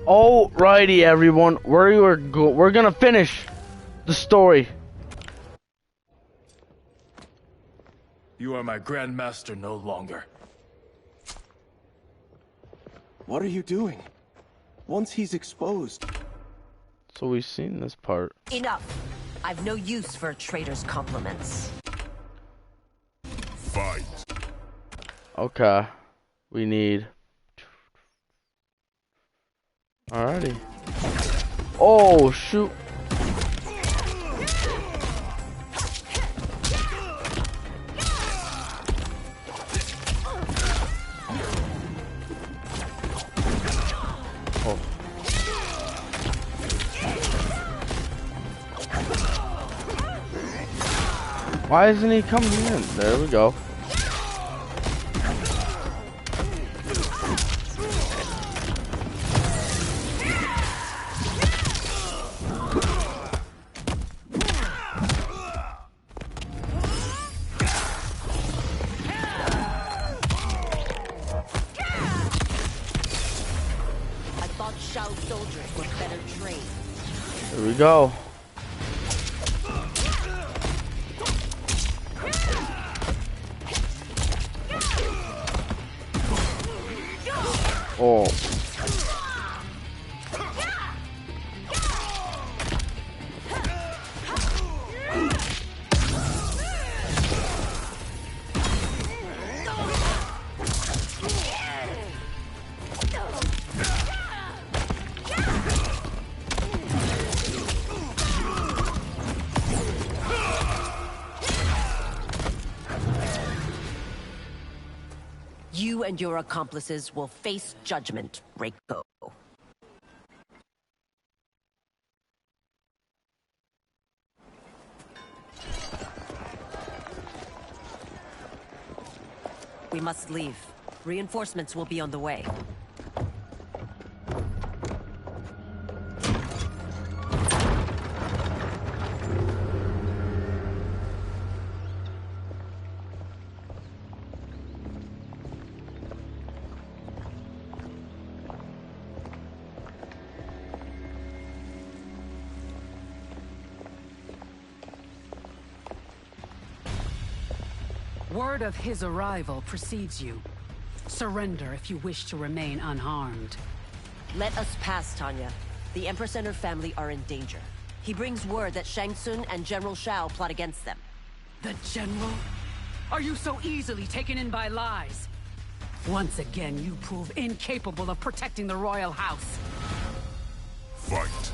Alrighty, everyone, we're gonna finish the story. You are my grandmaster no longer. What are you doing? Once he's exposed. So we've seen this part. Enough. I've no use for a traitor's compliments. Fight. Okay. We need... Alrighty. Oh, shoot. Oh. Why isn't he coming in? There we go. Here we go. Oh. You and your accomplices will face judgment, Reiko. We must leave. Reinforcements will be on the way. Word of his arrival precedes you. Surrender if you wish to remain unharmed. Let us pass, Tanya. The Empress and her family are in danger. He brings word that Shang Tsung and General Shao plot against them. The General? Are you so easily taken in by lies? Once again, you prove incapable of protecting the royal house. Fight.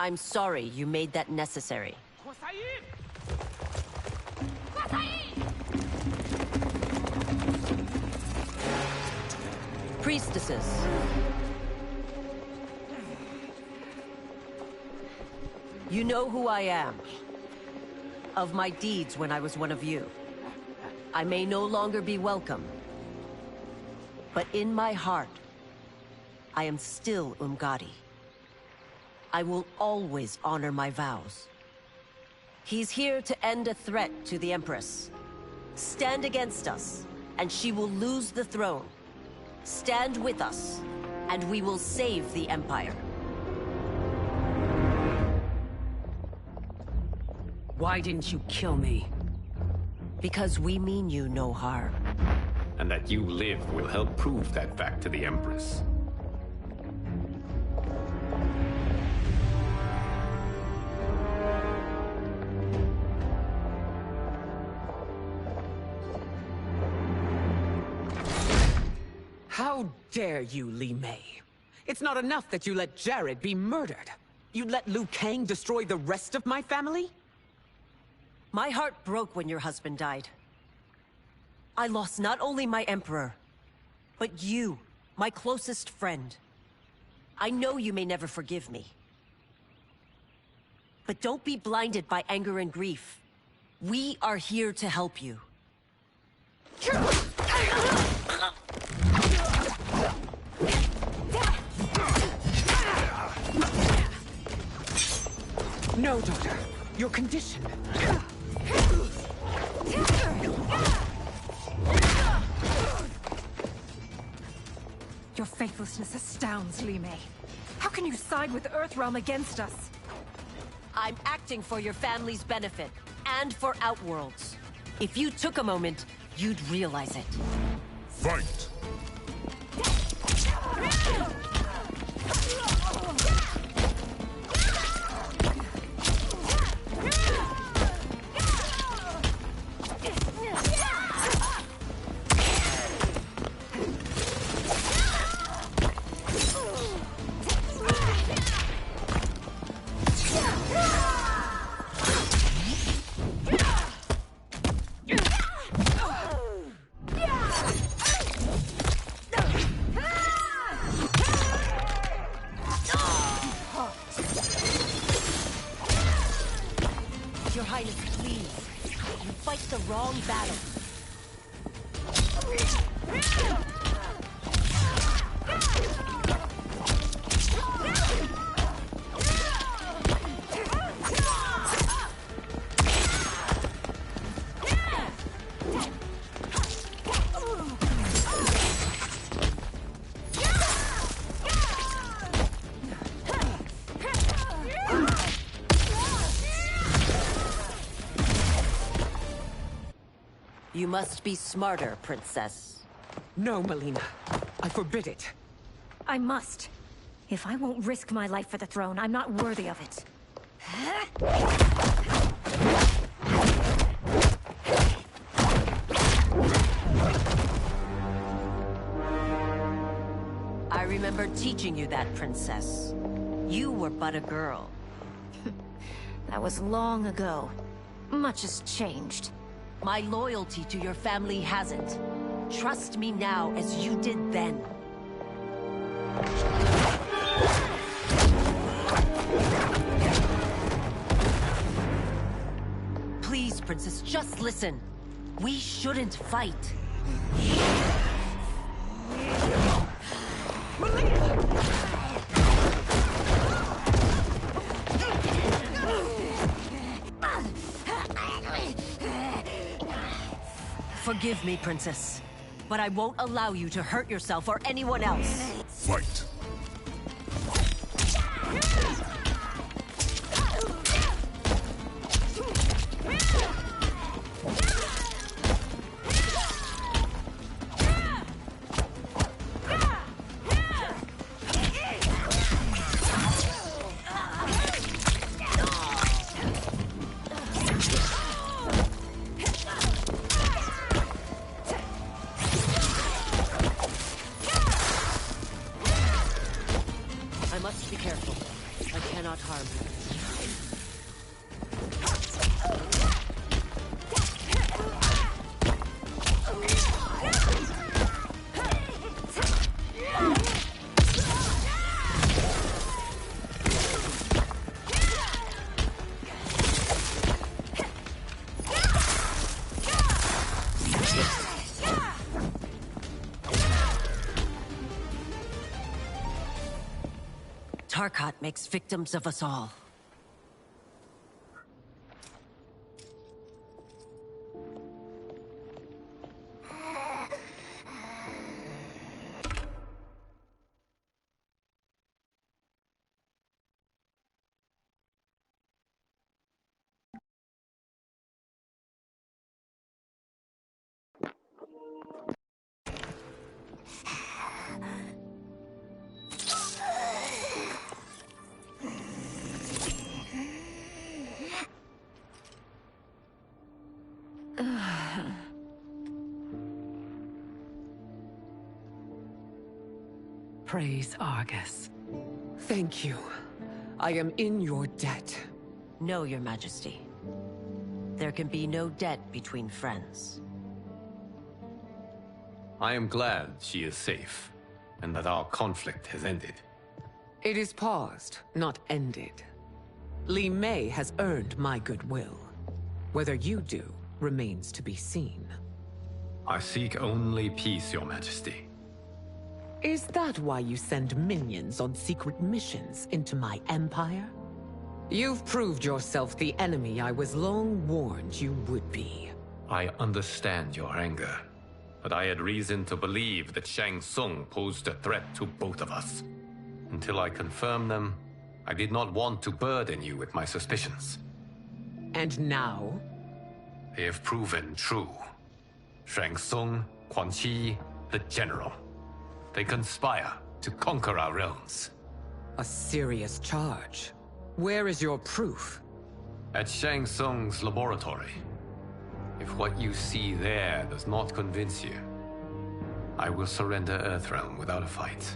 I'm sorry you made that necessary. Priestesses. You know who I am. Of my deeds when I was one of you. I may no longer be welcome. But in my heart, I am still Umgadi. I will always honor my vows. He's here to end a threat to the Empress. Stand against us, and she will lose the throne. Stand with us, and we will save the Empire. Why didn't you kill me? Because we mean you no harm. And that you live will help prove that fact to the Empress. How dare you, Li Mei? It's not enough that you let Jared be murdered. You let Liu Kang destroy the rest of my family? My heart broke when your husband died. I lost not only my Emperor, but you, my closest friend. I know you may never forgive me. But don't be blinded by anger and grief. We are here to help you. No, daughter. Your condition. Your faithlessness astounds, Li Mei. How can you side with Earthrealm against us? I'm acting for your family's benefit, and for Outworld's. If you took a moment, you'd realize it. Fight! Your Highness, please. You fight the wrong battle. You must be smarter, Princess. No, Melina. I forbid it. I must. If I won't risk my life for the throne, I'm not worthy of it. I remember teaching you that, Princess. You were but a girl. That was long ago. Much has changed. My loyalty to your family hasn't. Trust me now as you did then. Please, Princess, just listen. We shouldn't fight. Forgive me, Princess, but I won't allow you to hurt yourself or anyone else. Fight! I must be careful. I cannot harm her. Tarkat makes victims of us all. praise Argus. Thank you. I am in your debt. No, Your Majesty. There can be no debt between friends. I am glad she is safe, and that our conflict has ended. It is paused, not ended. Li Mei has earned my goodwill. Whether you do remains to be seen. I seek only peace, Your Majesty. Is that why you send minions on secret missions into my empire? You've proved yourself the enemy I was long warned you would be. I understand your anger, but I had reason to believe that Shang Tsung posed a threat to both of us. Until I confirmed them, I did not want to burden you with my suspicions. And now? They have proven true. Shang Tsung, Quan Chi, the General. They conspire to conquer our realms. A serious charge. Where is your proof? At Shang Tsung's laboratory. If what you see there does not convince you, I will surrender Earthrealm without a fight.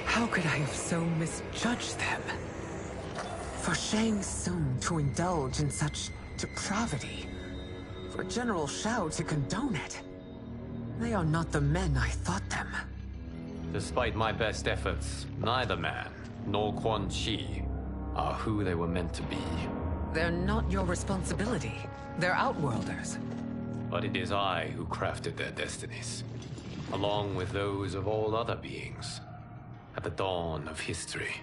How could I have so misjudged them? For Shang Tsung to indulge in such depravity, for General Shao to condone it, they are not the men I thought them. Despite my best efforts, neither man nor Quan Chi are who they were meant to be. They're not your responsibility. They're Outworlders. But it is I who crafted their destinies, along with those of all other beings, at the dawn of history.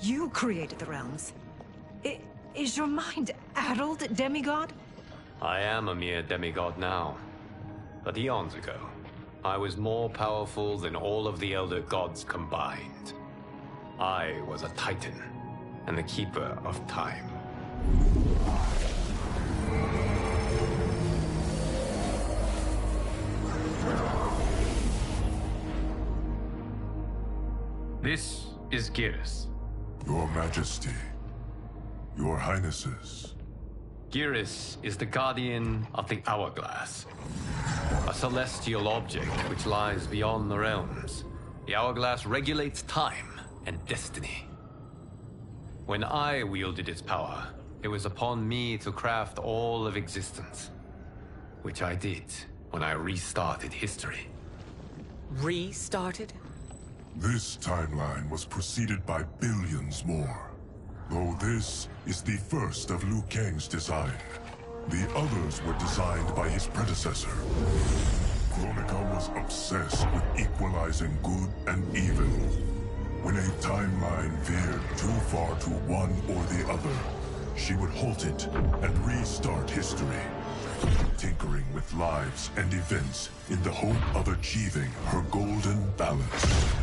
You created the realms. Is your mind addled, demigod? I am a mere demigod now. But eons ago, I was more powerful than all of the Elder Gods combined. I was a Titan, and the Keeper of Time. This is Geras. Your Majesty, Your Highnesses. Geras is the guardian of the Hourglass, a celestial object which lies beyond the realms. The Hourglass regulates time and destiny. When I wielded its power, it was upon me to craft all of existence, which I did when I restarted history. Restarted? This timeline was preceded by billions more. Though this is the first of Liu Kang's design. The others were designed by his predecessor. Kronika was obsessed with equalizing good and evil. When a timeline veered too far to one or the other, she would halt it and restart history, tinkering with lives and events in the hope of achieving her golden balance.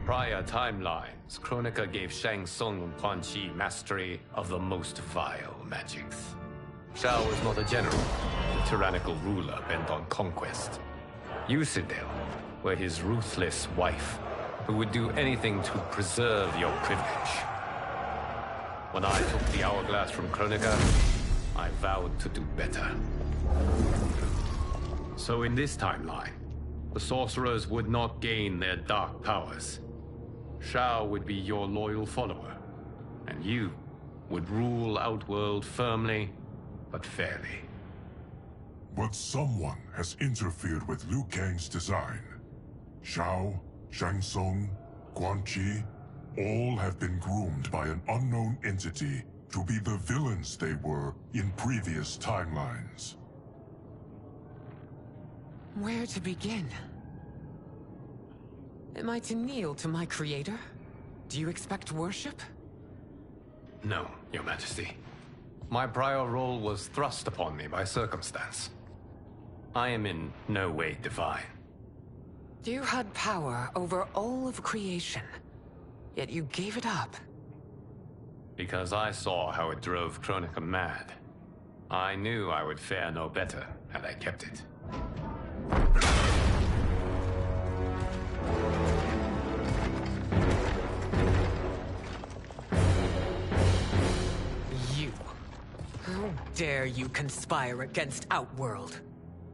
Prior timelines, Kronika gave Shang Tsung and Quan Chi mastery of the most vile magics. Shao was not a general, a tyrannical ruler bent on conquest. Yusidel were his ruthless wife, who would do anything to preserve your privilege. When I took the Hourglass from Kronika, I vowed to do better. So in this timeline, the sorcerers would not gain their dark powers. Shao would be your loyal follower, and you would rule Outworld firmly, but fairly. But someone has interfered with Liu Kang's design. Shao, Shang Tsung, Quan Chi, all have been groomed by an unknown entity to be the villains they were in previous timelines. Where to begin? Am I to kneel to my creator? Do you expect worship? No, Your Majesty. My prior role was thrust upon me by circumstance. I am in no way divine. You had power over all of creation, yet you gave it up. Because I saw how it drove Kronika mad. I knew I would fare no better had I kept it. How dare you conspire against Outworld?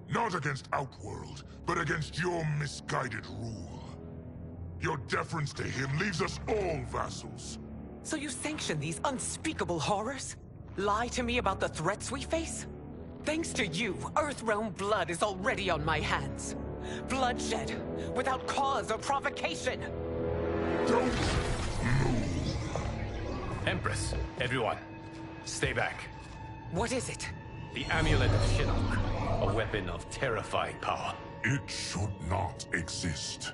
Not against Outworld, but against your misguided rule. Your deference to him leaves us all vassals. So you sanction these unspeakable horrors? Lie to me about the threats we face? Thanks to you, Earthrealm blood is already on my hands. Bloodshed, without cause or provocation. Don't move. Empress, everyone, stay back. What is it? The Amulet of Shinnok, a weapon of terrifying power. It should not exist.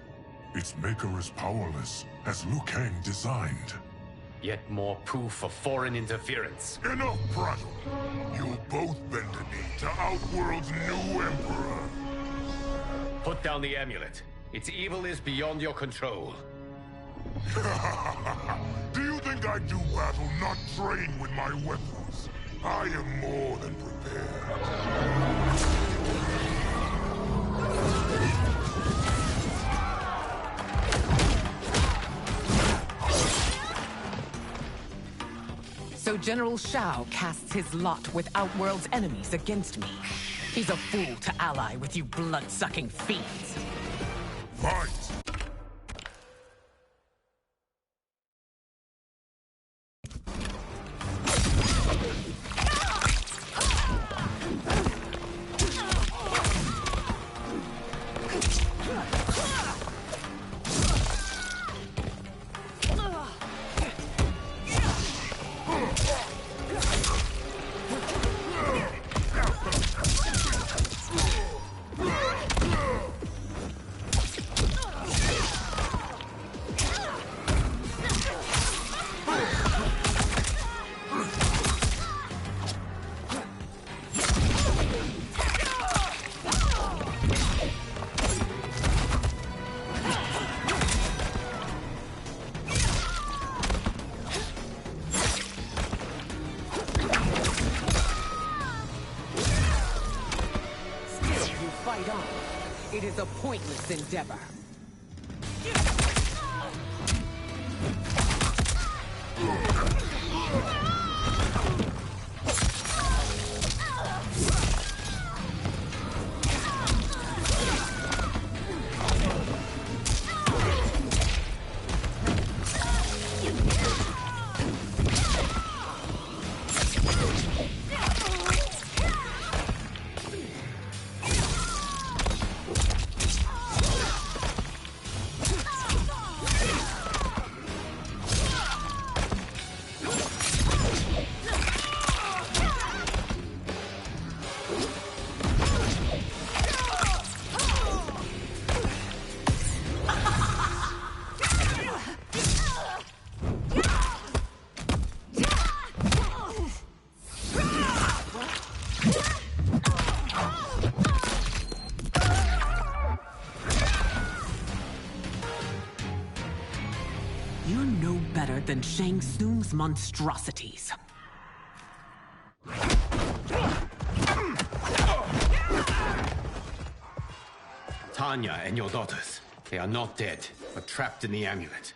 Its maker is powerless, as Liu Kang designed. Yet more proof of foreign interference. Enough prattle! You'll both bend a knee to Outworld's new emperor. Put down the amulet. Its evil is beyond your control. Do you think I do battle not trained with my weapons? I am more than prepared. So General Shao casts his lot with Outworld's enemies against me. He's a fool to ally with you blood-sucking fiends. Fight! It is a pointless endeavor. You're no better than Shang Tsung's monstrosities. Tanya and your daughters, they are not dead, but trapped in the amulet.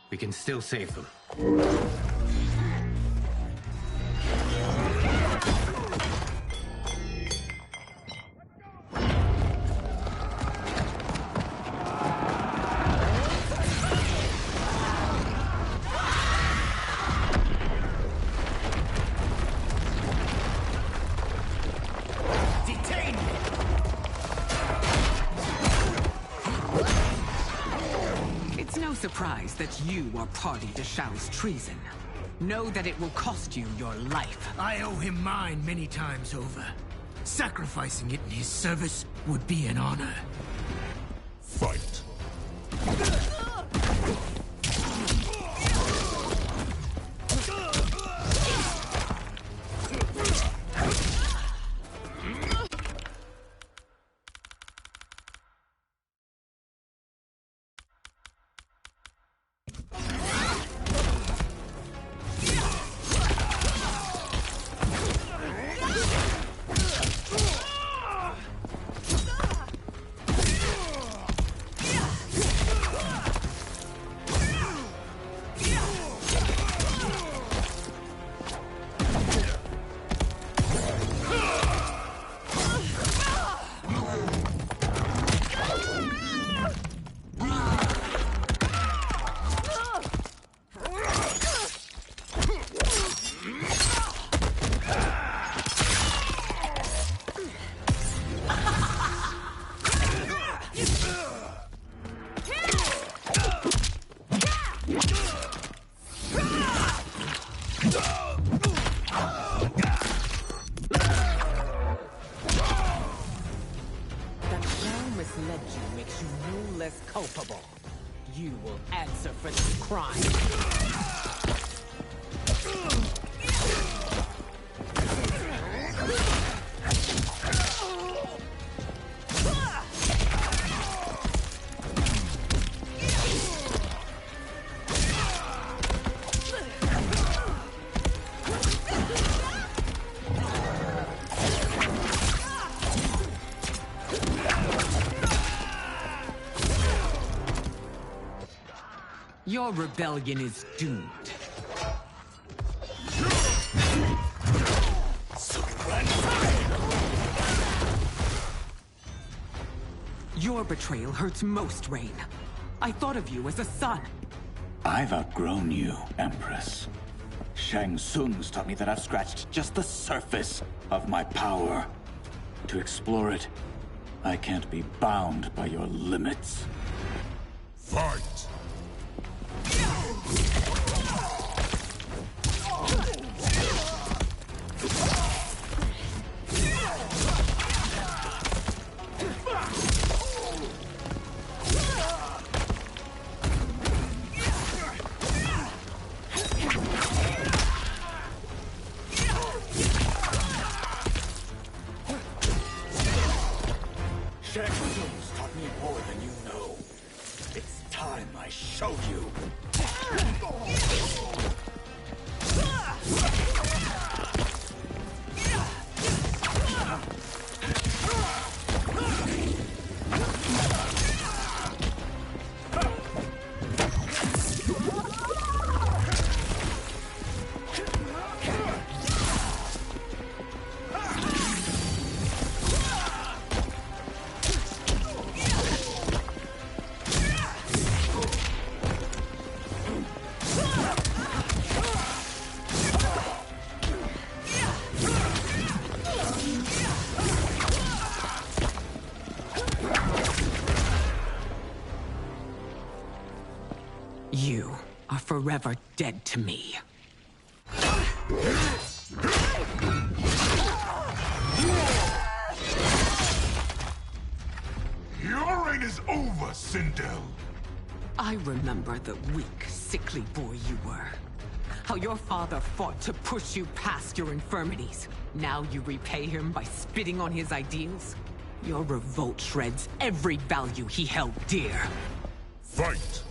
We can still save them. Surprised that you are party to Shao's treason. Know that it will cost you your life. I owe him mine many times over. Sacrificing it in his service would be an honor. Fight! That Shao misled you makes you no less culpable. You will answer for this crime. Your rebellion is doomed. Your betrayal hurts most, Rain. I thought of you as a son. I've outgrown you, Empress. Shang Tsung's taught me that I've scratched just the surface of my power. To explore it, I can't be bound by your limits. Fight! Shang Tsung's taught me more than you know. It's time I showed you. You are forever dead to me. Your reign is over, Sindel. I remember the weak, sickly boy you were. How your father fought to push you past your infirmities. Now you repay him by spitting on his ideals? Your revolt shreds every value he held dear. Fight!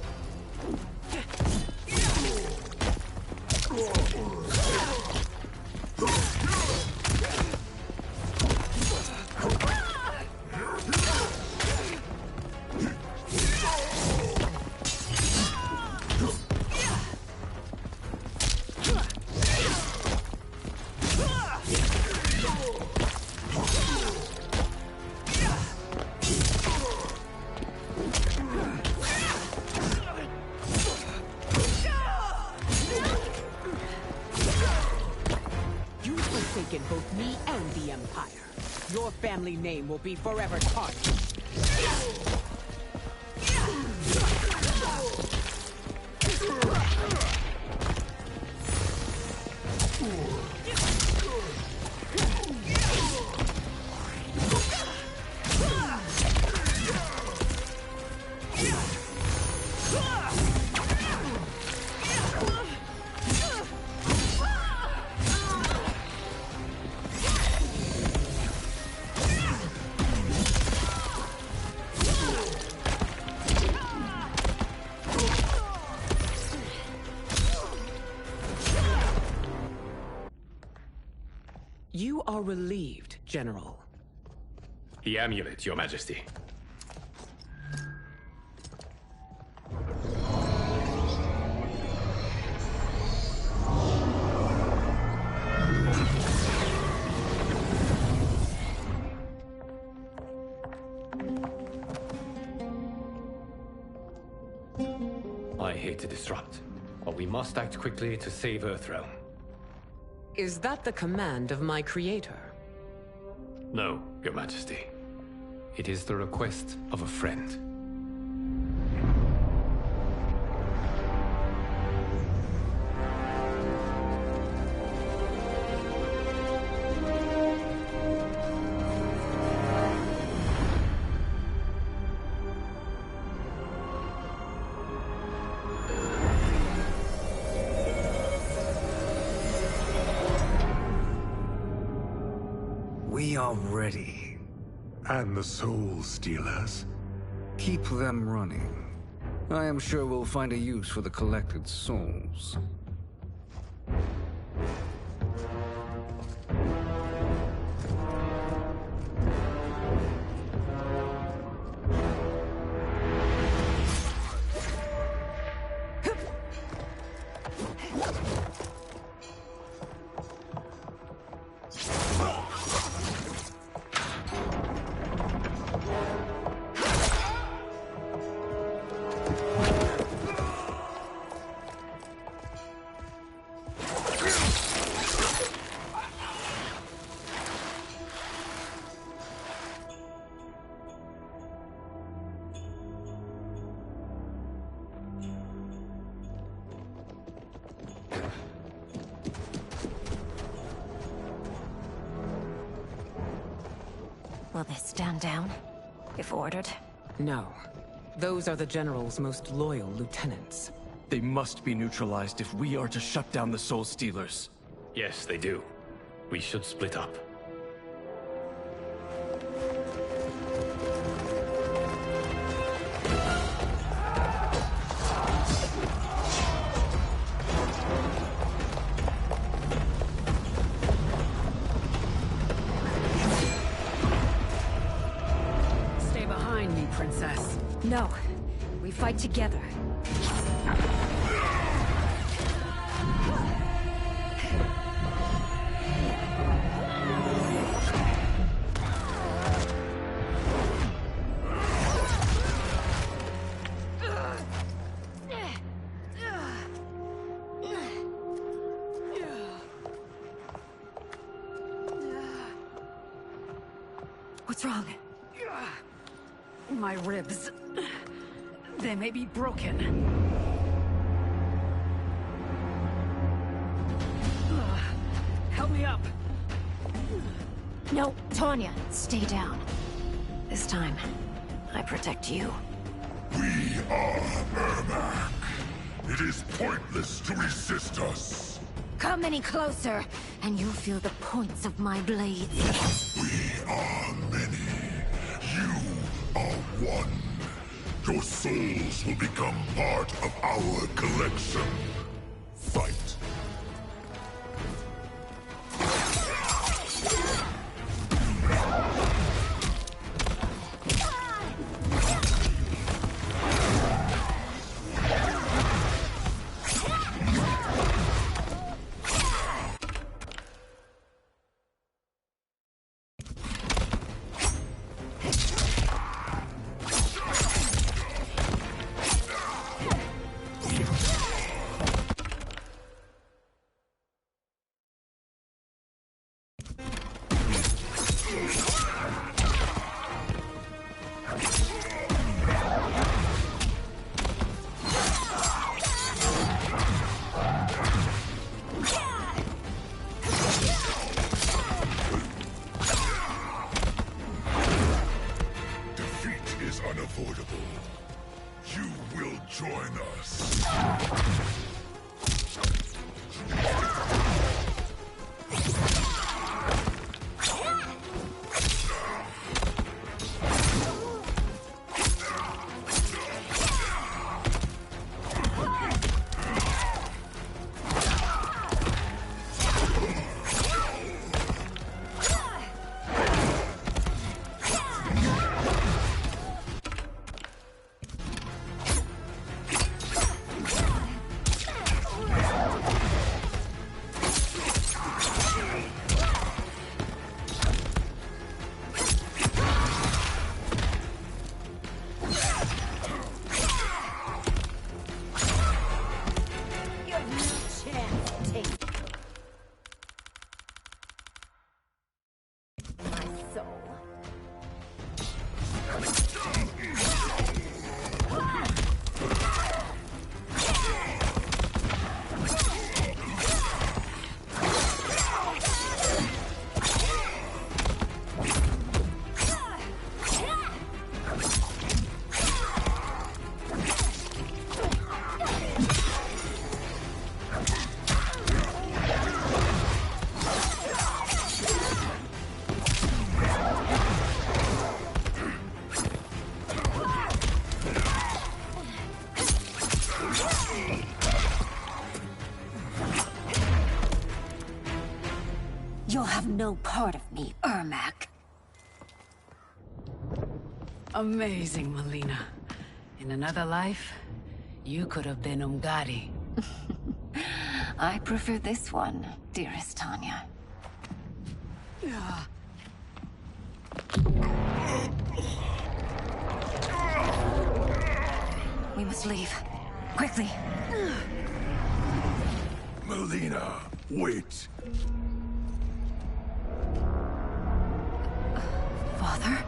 You've forsaken both me and the Empire. Your family name will be forever tarnished. You are relieved, General. The amulet, Your Majesty. I hate to disrupt, but we must act quickly to save Earthrealm. Is that the command of my creator? No, Your Majesty. It is the request of a friend. me already. And the Soul Stealers? Keep them running. I am sure we'll find a use for the collected souls. Will they stand down, if ordered? No. Those are the General's most loyal lieutenants. They must be neutralized if we are to shut down the Soul Stealers. Yes, they do. We should split up. Stay behind me, Princess. No. We fight together. What's wrong? My ribs. They may be broken. Help me up. No, Tanya, stay down. This time, I protect you. We are Ermac. It is pointless to resist us. Come any closer, and you'll feel the points of my blades. We are many. You are one. Your souls will become part of our collection. Fight. You'll have no part of me, Ermac. Amazing, Melina. In another life, you could have been Umgadi. I prefer this one, dearest Tanya. We must leave. Quickly. Melina, wait. Father?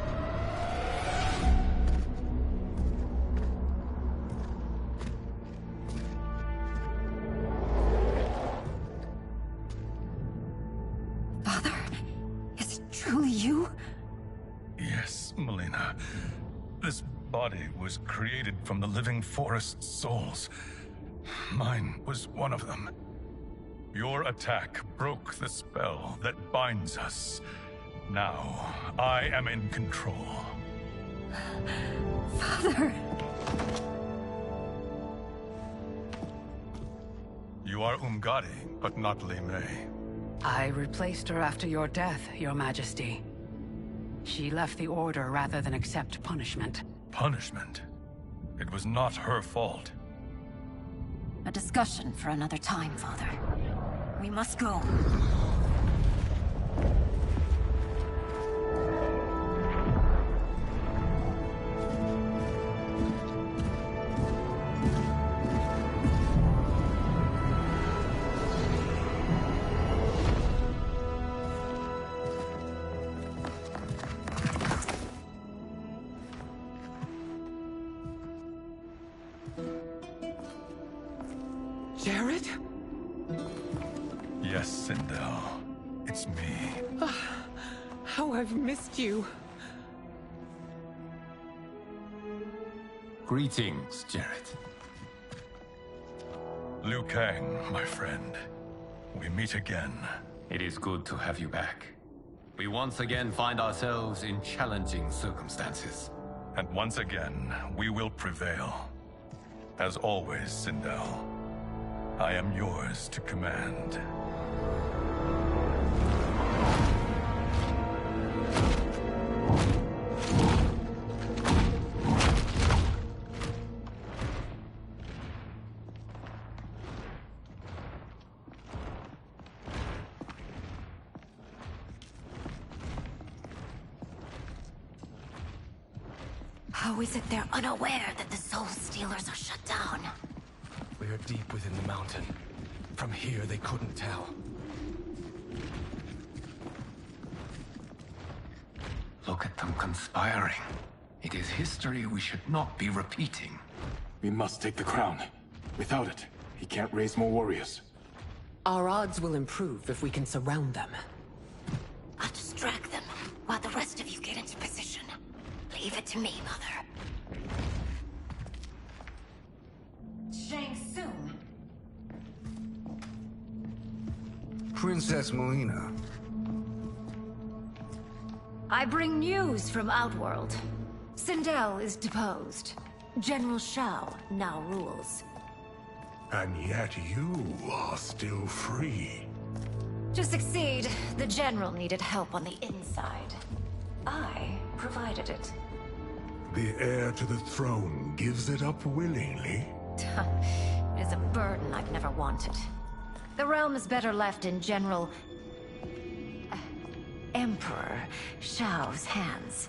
Father? Is it truly you? Yes, Melina. This body was created from the living forest's souls. Mine was one of them. Your attack broke the spell that binds us. Now, I am in control. Father! You are Umgadi, but not Li Mei. I replaced her after your death, Your Majesty. She left the Order rather than accept punishment. Punishment? It was not her fault. A discussion for another time, Father. We must go. Jared? Yes, Sindel. It's me. How I've missed you. Greetings, Jared. Liu Kang, my friend. We meet again. It is good to have you back. We once again find ourselves in challenging circumstances. And once again, we will prevail. As always, Sindel, I am yours to command. How is it they're unaware that the Soul Stealers are shut down? We are deep within the mountain. From here, they couldn't tell. Look at them conspiring. It is history we should not be repeating. We must take the crown. Without it, he can't raise more warriors. Our odds will improve if we can surround them. I'll distract them while the rest of you get into position. Leave it to me, Mother. Shang Tsung. Princess Melina. I bring news from Outworld. Sindel is deposed. General Shao now rules. And yet you are still free. To succeed, the General needed help on the inside. I provided it. The heir to the throne gives it up willingly. It is a burden I've never wanted. The realm is better left in General... Emperor Shao's hands.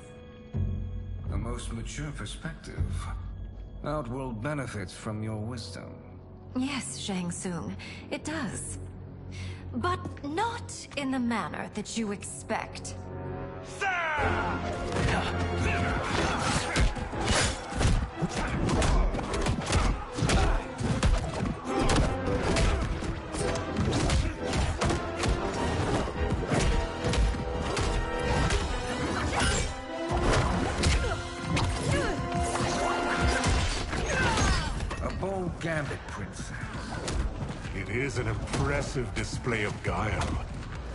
A most mature perspective. Outworld benefits from your wisdom. Yes, Shang Tsung, it does. But not in the manner that you expect. A bold gambit, Princess. It is an impressive display of guile.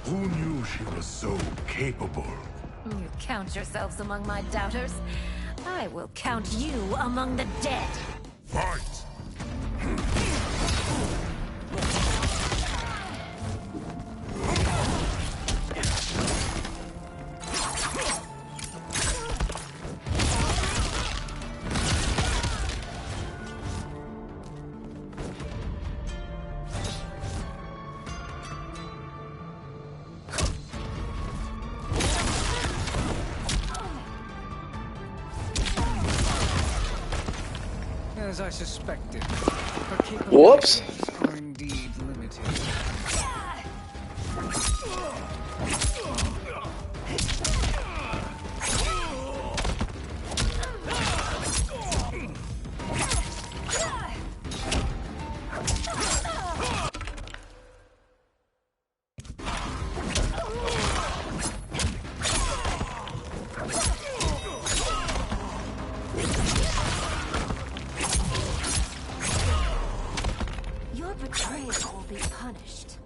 Who knew she was so capable? You count yourselves among my doubters. I will count you among the dead. Fight! As I suspected, her Whoops. capabilities are indeed limited. Your betrayal will be punished.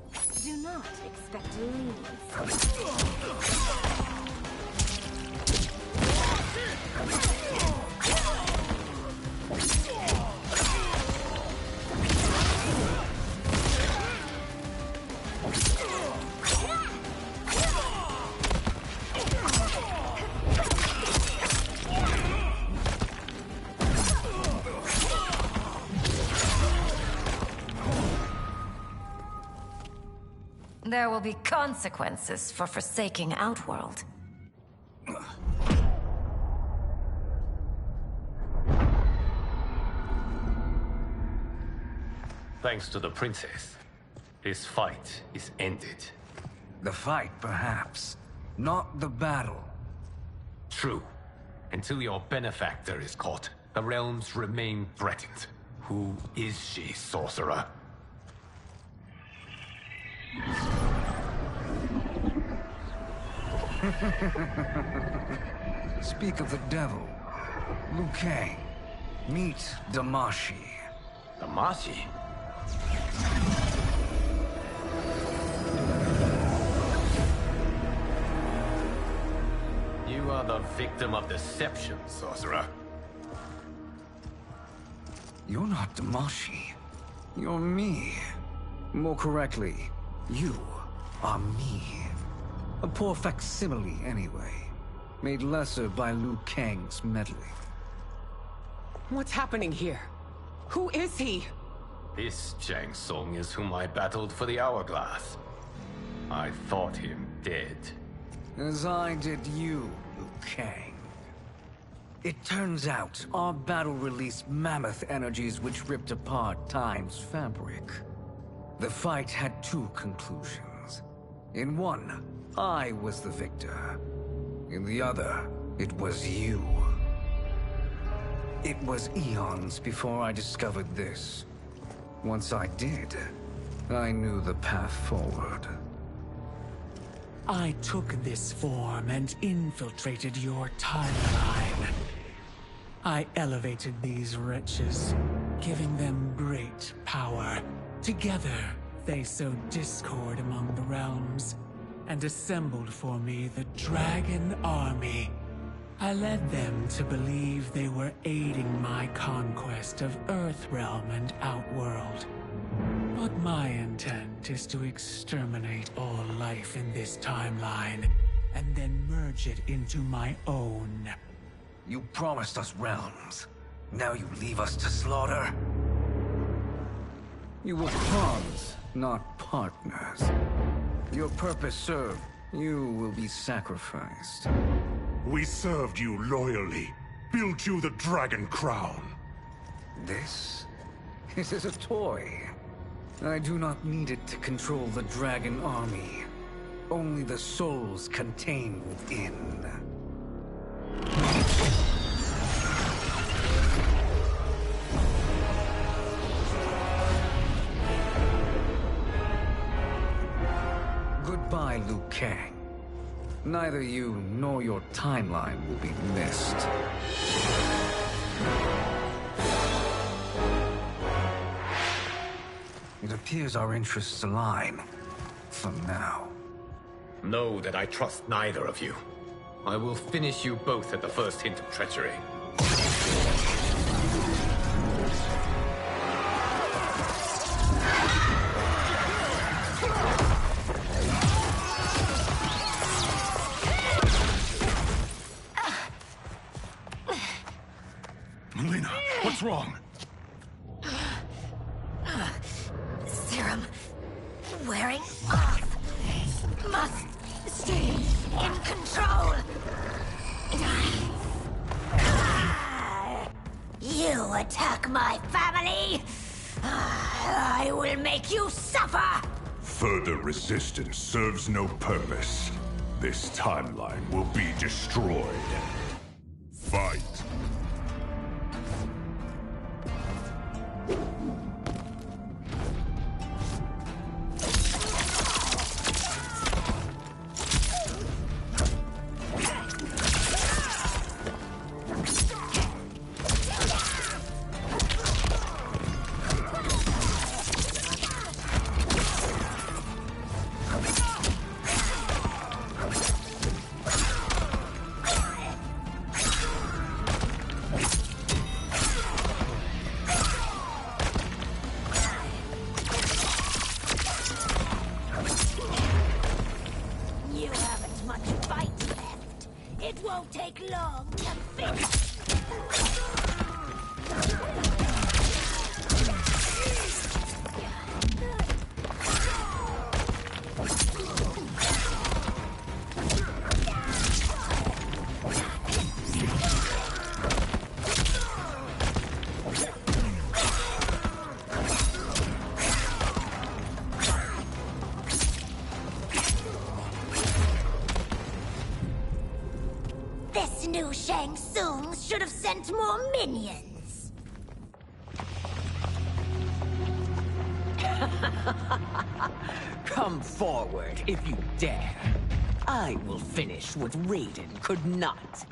Do not expect leniency. There will be consequences for forsaking Outworld. Thanks to the princess, this fight is ended. The fight, perhaps. Not the battle. True. Until your benefactor is caught, the realms remain threatened. Who is she, sorcerer? Speak of the devil. Liu Kang. Meet Damashi. Damashi? You are the victim of deception, sorcerer. You're not Damashi. You're me. More correctly, you are me. A poor facsimile, anyway. Made lesser by Liu Kang's meddling. What's happening here? Who is he? This Shang Tsung is whom I battled for the Hourglass. I thought him dead. As I did you, Liu Kang. It turns out our battle released mammoth energies which ripped apart time's fabric. The fight had two conclusions. In one, I was the victor. In the other, it was you. It was eons before I discovered this. Once I did, I knew the path forward. I took this form and infiltrated your timeline. I elevated these wretches, giving them great power. Together, they sowed discord among the realms, and assembled for me the Dragon Army. I led them to believe they were aiding my conquest of Earthrealm and Outworld. But my intent is to exterminate all life in this timeline, and then merge it into my own. You promised us realms. Now you leave us to slaughter? You were pawns, not partners. Your purpose served. You will be sacrificed. We served you loyally. Built you the Dragon Crown. This is a toy. I do not need it to control the Dragon Army. Only the souls contained within. Goodbye, Liu Kang. Neither you nor your timeline will be missed. It appears our interests align. For now. Know that I trust neither of you. I will finish you both at the first hint of treachery. Melina, what's wrong? Serum wearing off. Must stay in control. You attack my family? I will make you suffer! Further resistance serves no purpose. This timeline will be destroyed. Fight! New Shang Tsung should have sent more minions. Come forward if you dare. I will finish what Raiden could not.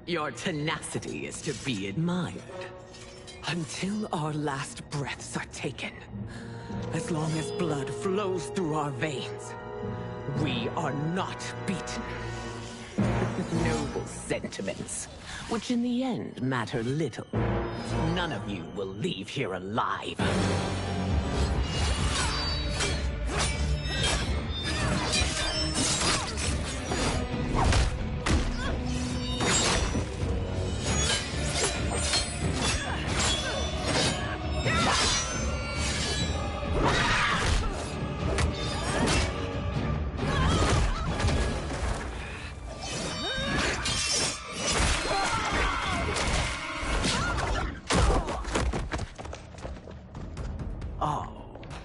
Your tenacity is to be admired. Until our last breaths are taken, as long as blood flows through our veins, we are not beaten. Noble sentiments, which in the end matter little. None of you will leave here alive.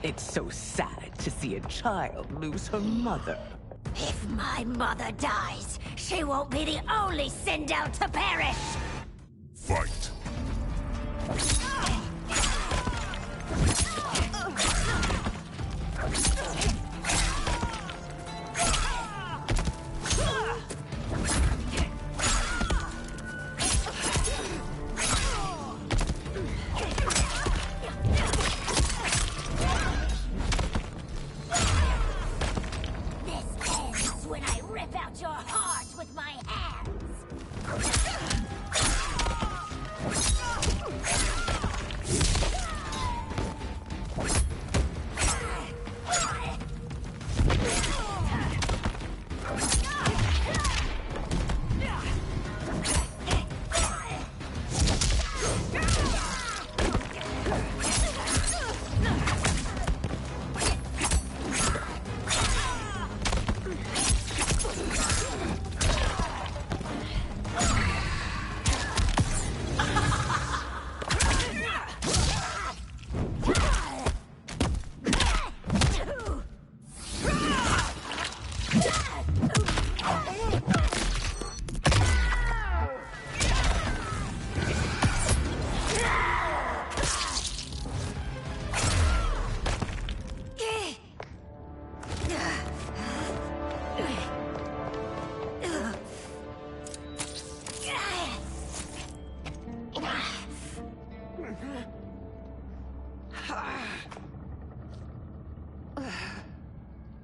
It's so sad to see a child lose her mother. If my mother dies, she won't be the only Sindel to perish! Fight!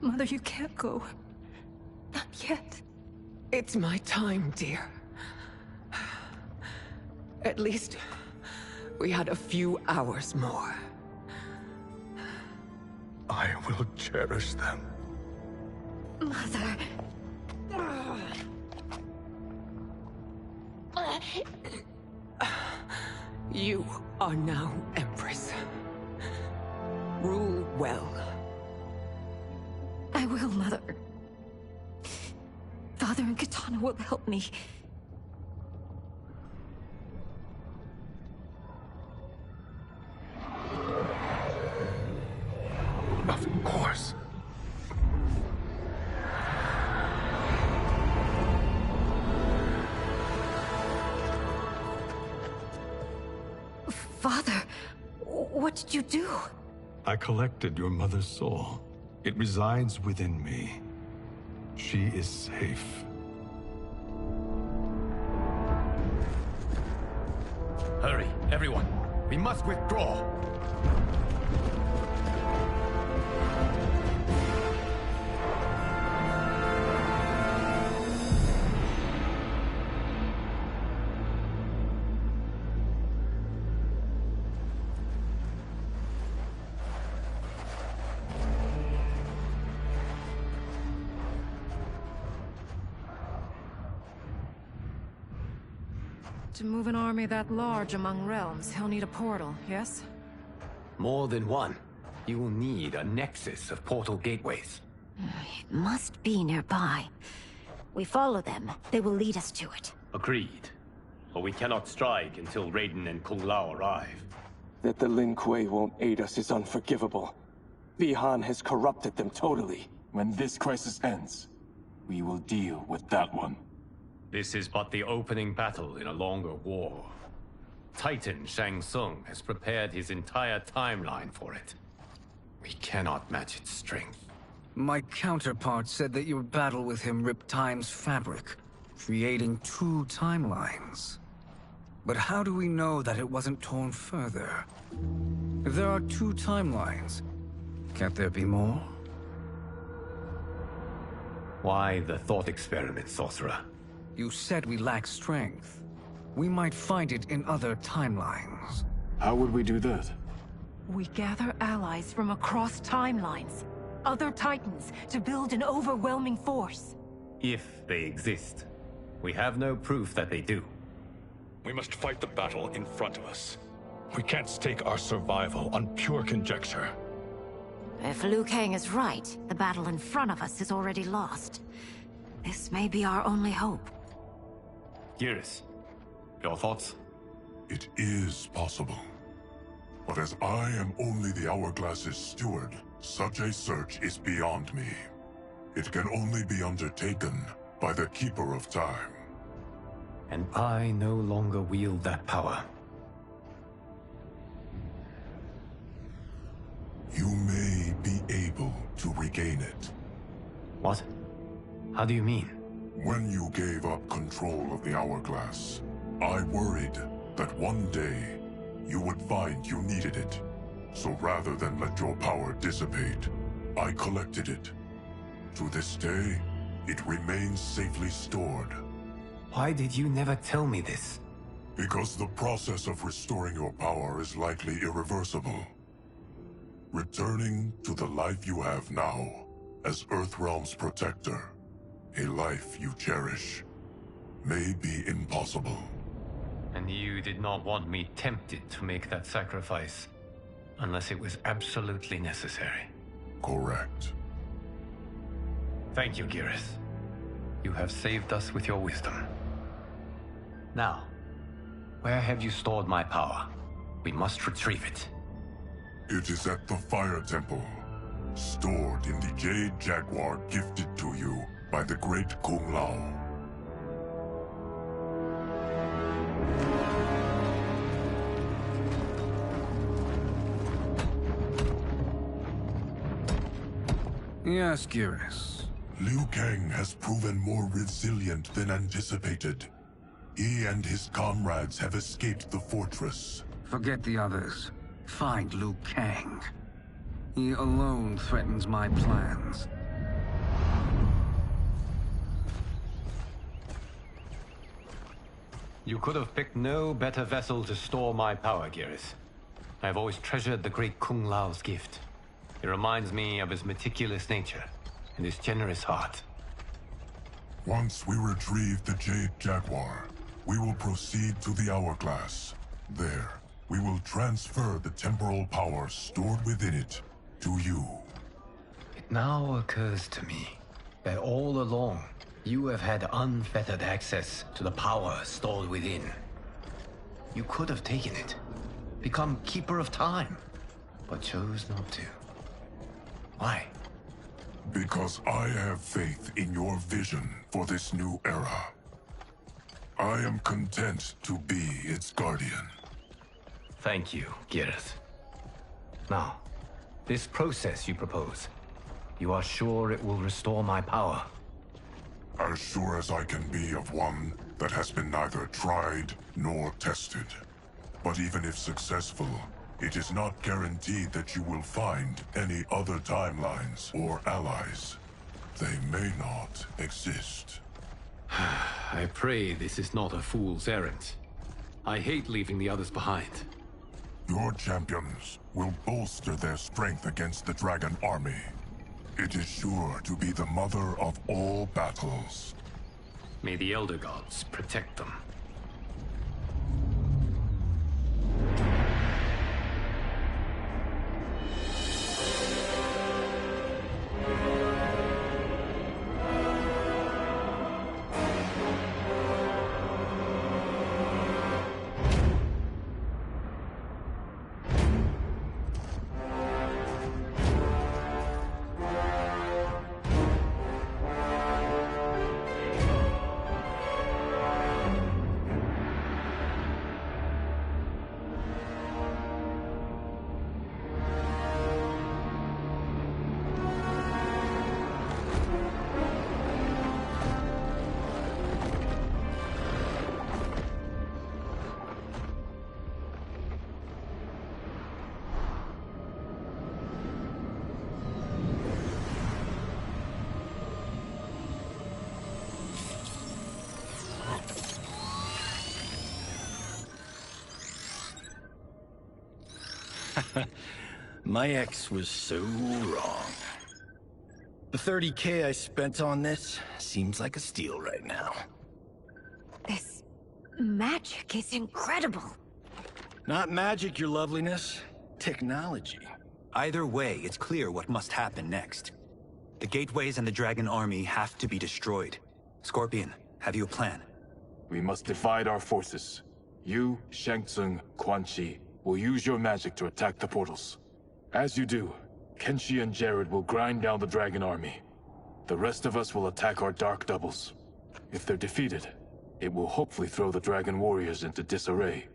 Mother, you can't go. Not yet. can't. It's my time, dear. At least, we had a few hours more. I will cherish them. Mother. You are now Empress. Rule well. I will, Mother. Father and Katana will help me. Of course. Father, what did you do? I collected your mother's soul. It resides within me. She is safe. Hurry, everyone. We must withdraw. To move an army that large among realms, he'll need a portal, yes? More than one. You will need a nexus of portal gateways. It must be nearby. We follow them. They will lead us to it. Agreed. But we cannot strike until Raiden and Kung Lao arrive. That the Lin Kuei won't aid us is unforgivable. Bihan has corrupted them totally. When this crisis ends, we will deal with that one. This is but the opening battle in a longer war. Titan Shang Tsung has prepared his entire timeline for it. We cannot match its strength. My counterpart said that your battle with him ripped time's fabric, creating two timelines. But how do we know that it wasn't torn further? If there are two timelines, can't there be more? Why the thought experiment, Sorcerer? You said we lack strength. We might find it in other timelines. How would we do that? We gather allies from across timelines, other Titans, to build an overwhelming force. If they exist. We have no proof that they do. We must fight the battle in front of us. We can't stake our survival on pure conjecture. If Liu Kang is right, the battle in front of us is already lost. This may be our only hope. Geras, your thoughts? It is possible. But as I am only the Hourglass's steward, such a search is beyond me. It can only be undertaken by the Keeper of Time. And I no longer wield that power. You may be able to regain it. What? How do you mean? When you gave up control of the Hourglass, I worried that one day you would find you needed it. So rather than let your power dissipate, I collected it. To this day, it remains safely stored. Why did you never tell me this? Because the process of restoring your power is likely irreversible. Returning to the life you have now, as Earthrealm's protector, a life you cherish, may be impossible. And you did not want me tempted to make that sacrifice, unless it was absolutely necessary. Correct. Thank you, Geras. You have saved us with your wisdom. Now, where have you stored my power? We must retrieve it. It is at the Fire Temple, stored in the Jade Jaguar gifted to you by the great Kung Lao. Yes, Geras. Liu Kang has proven more resilient than anticipated. He and his comrades have escaped the fortress. Forget the others. Find Liu Kang. He alone threatens my plans. You could have picked no better vessel to store my power, Gareth. I have always treasured the great Kung Lao's gift. It reminds me of his meticulous nature and his generous heart. Once we retrieve the Jade Jaguar, we will proceed to the Hourglass. There, we will transfer the temporal power stored within it to you. It now occurs to me that all along, you have had unfettered access to the power stored within. You could have taken it, become Keeper of Time, but chose not to. Why? Because I have faith in your vision for this new era. I am content to be its guardian. Thank you, Gareth. Now, this process you propose, you are sure it will restore my power? As sure as I can be of one that has been neither tried nor tested. But even if successful, it is not guaranteed that you will find any other timelines or allies. They may not exist. I pray this is not a fool's errand. I hate leaving the others behind. Your champions will bolster their strength against the Dragon Army. It is sure to be the mother of all battles. May the Elder Gods protect them. My ex was so wrong. The 30K I spent on this seems like a steal right now. This magic is incredible. Not magic, your loveliness. Technology. Either way, it's clear what must happen next. The gateways and the Dragon Army have to be destroyed. Scorpion, have you a plan? We must divide our forces. You, Shang Tsung, Quan Chi, will use your magic to attack the portals. As you do, Kenshi and Jared will grind down the Dragon Army. The rest of us will attack our Dark Doubles. If they're defeated, it will hopefully throw the Dragon Warriors into disarray.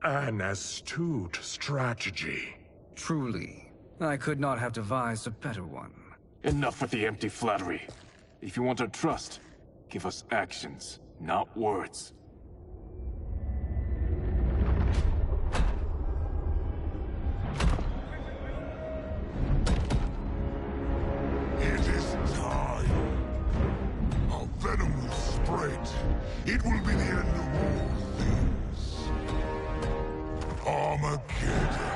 An astute strategy. Truly, I could not have devised a better one. Enough with the empty flattery. If you want our trust, give us actions, not words. It is time. Our venom will spread. It will be the end of all things. Armageddon.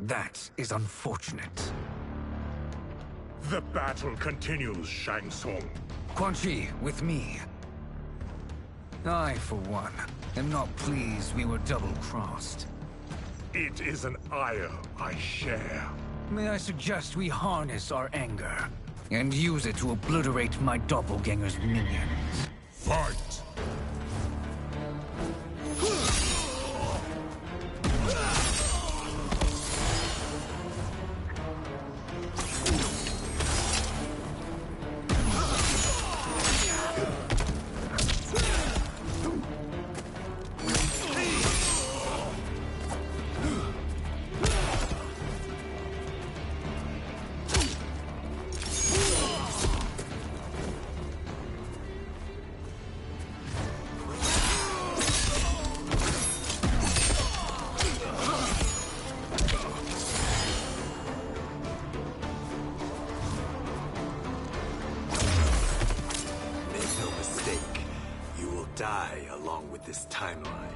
That is unfortunate. The battle continues, Shang Tsung. Quan Chi, with me. I, for one, am not pleased we were double-crossed. It is an ire I share. May I suggest we harness our anger and use it to obliterate my doppelganger's minions? Fight! Die along with this timeline.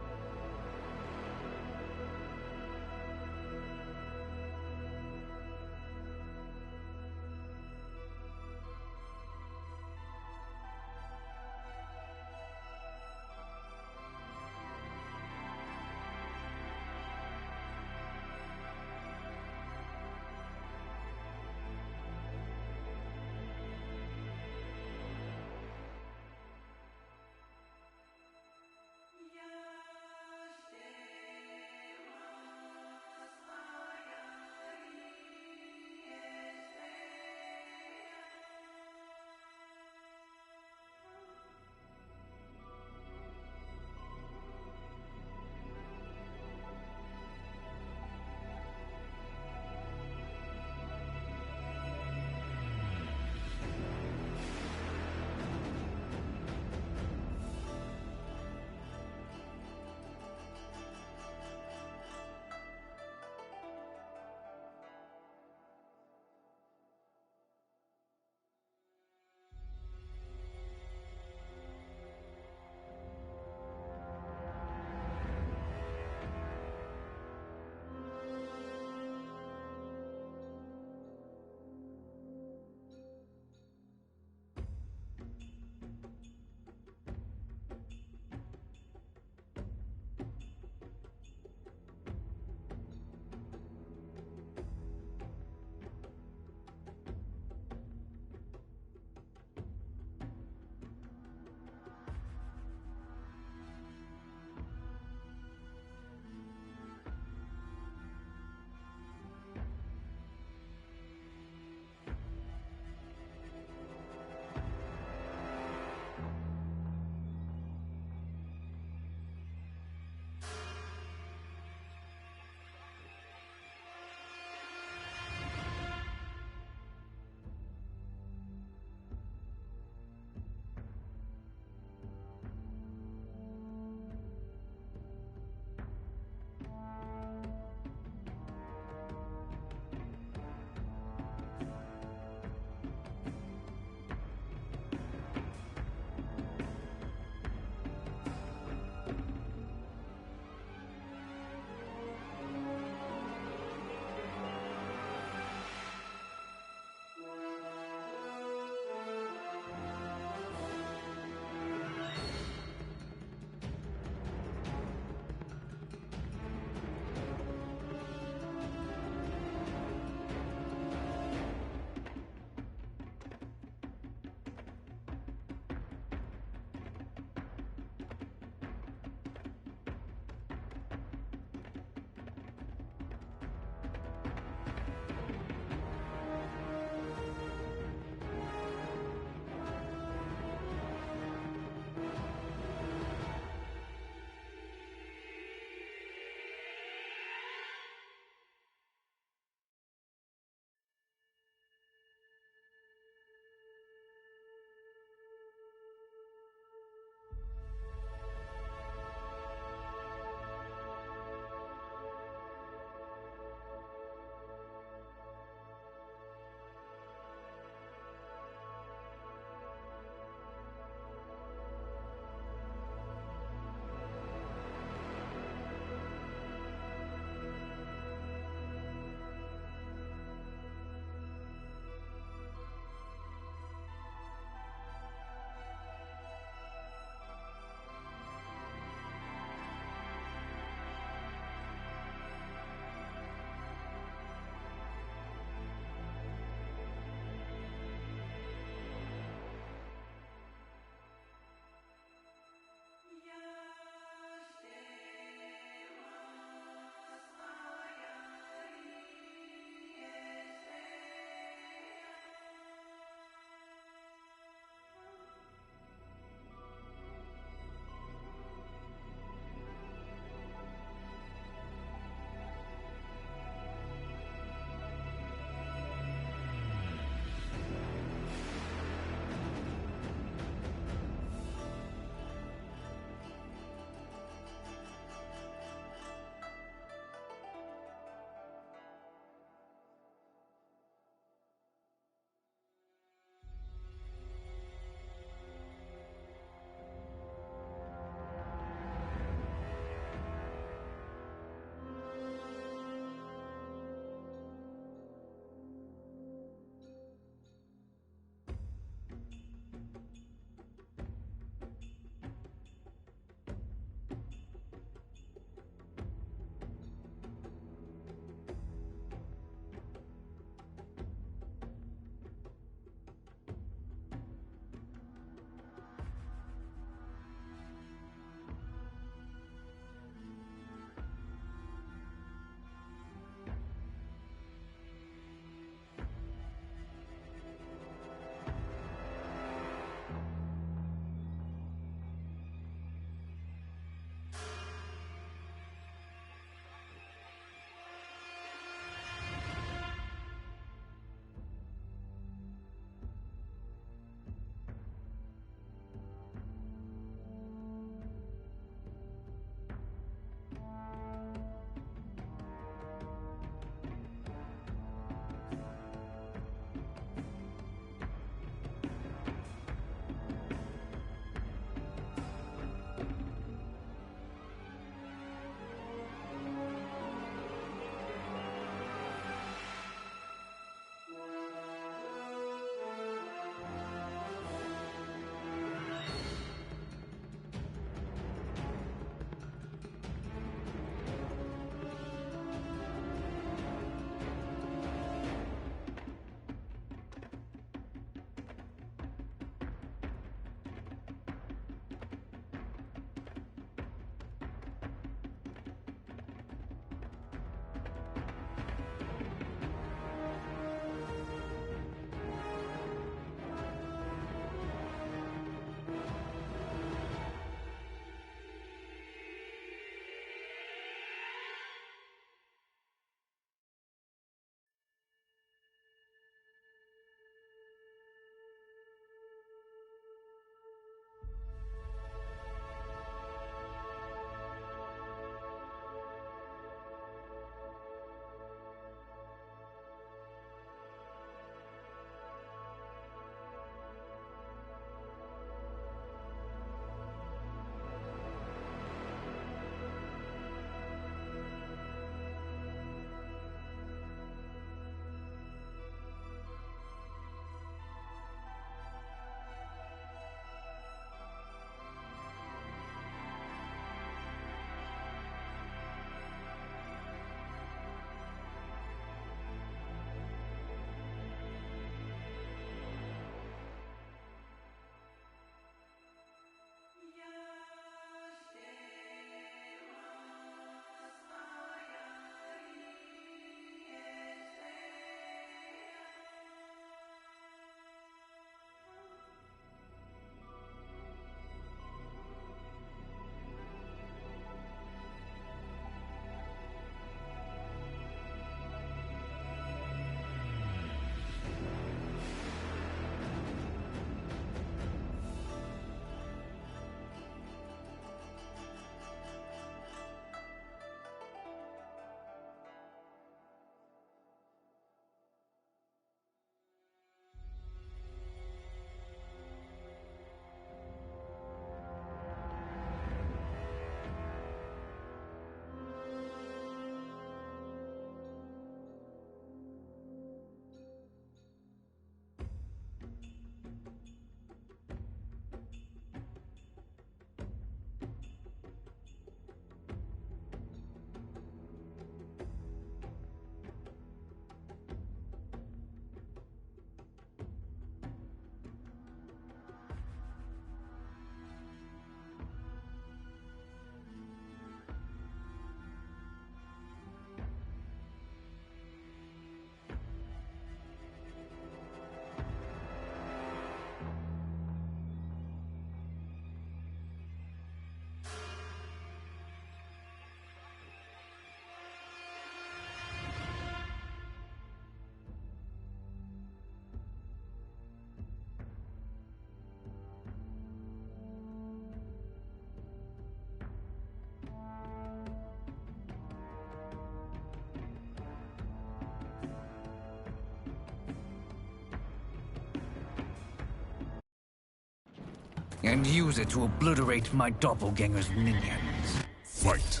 and use it to obliterate my doppelganger's minions. Fight.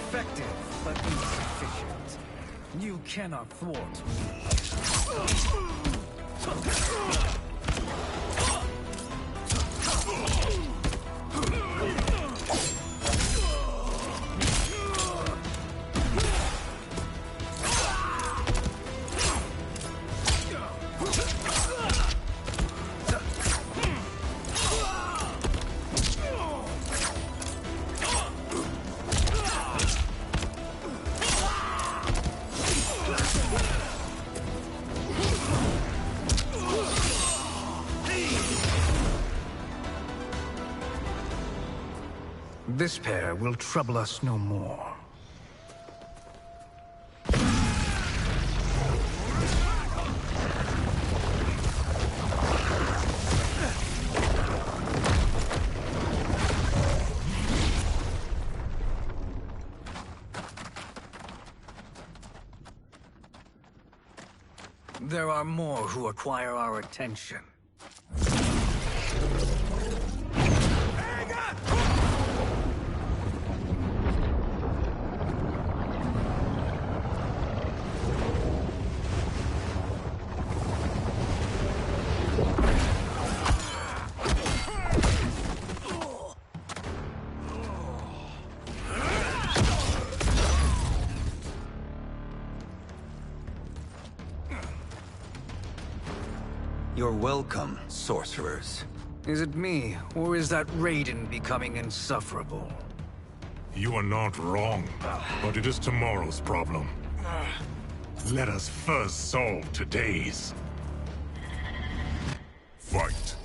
Effective, but insufficient. You cannot thwart This pair will trouble us no more. There are more who require our attention. You're welcome, sorcerers. Is it me, or is that Raiden becoming insufferable? You are not wrong, but it is tomorrow's problem. Let us first solve today's. Fight.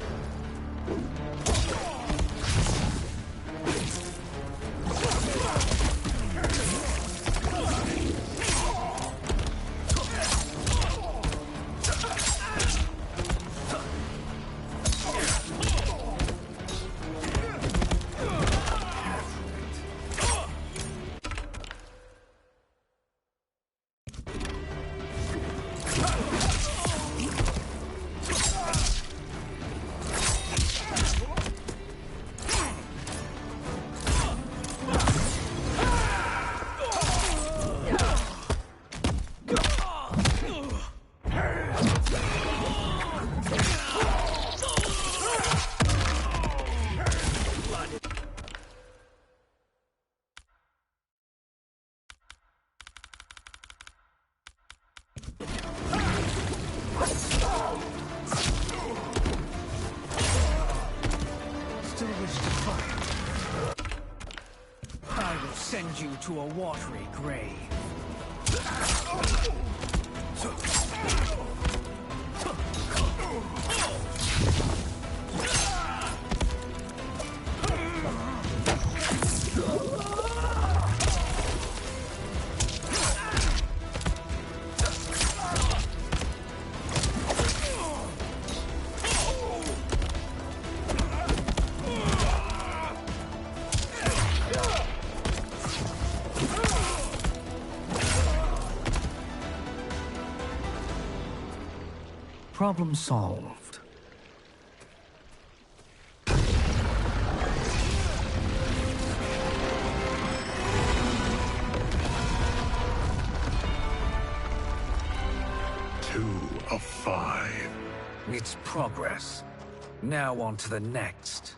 Send you to a watery grave. Problem solved. Two of 5. It's progress. Now on to the next.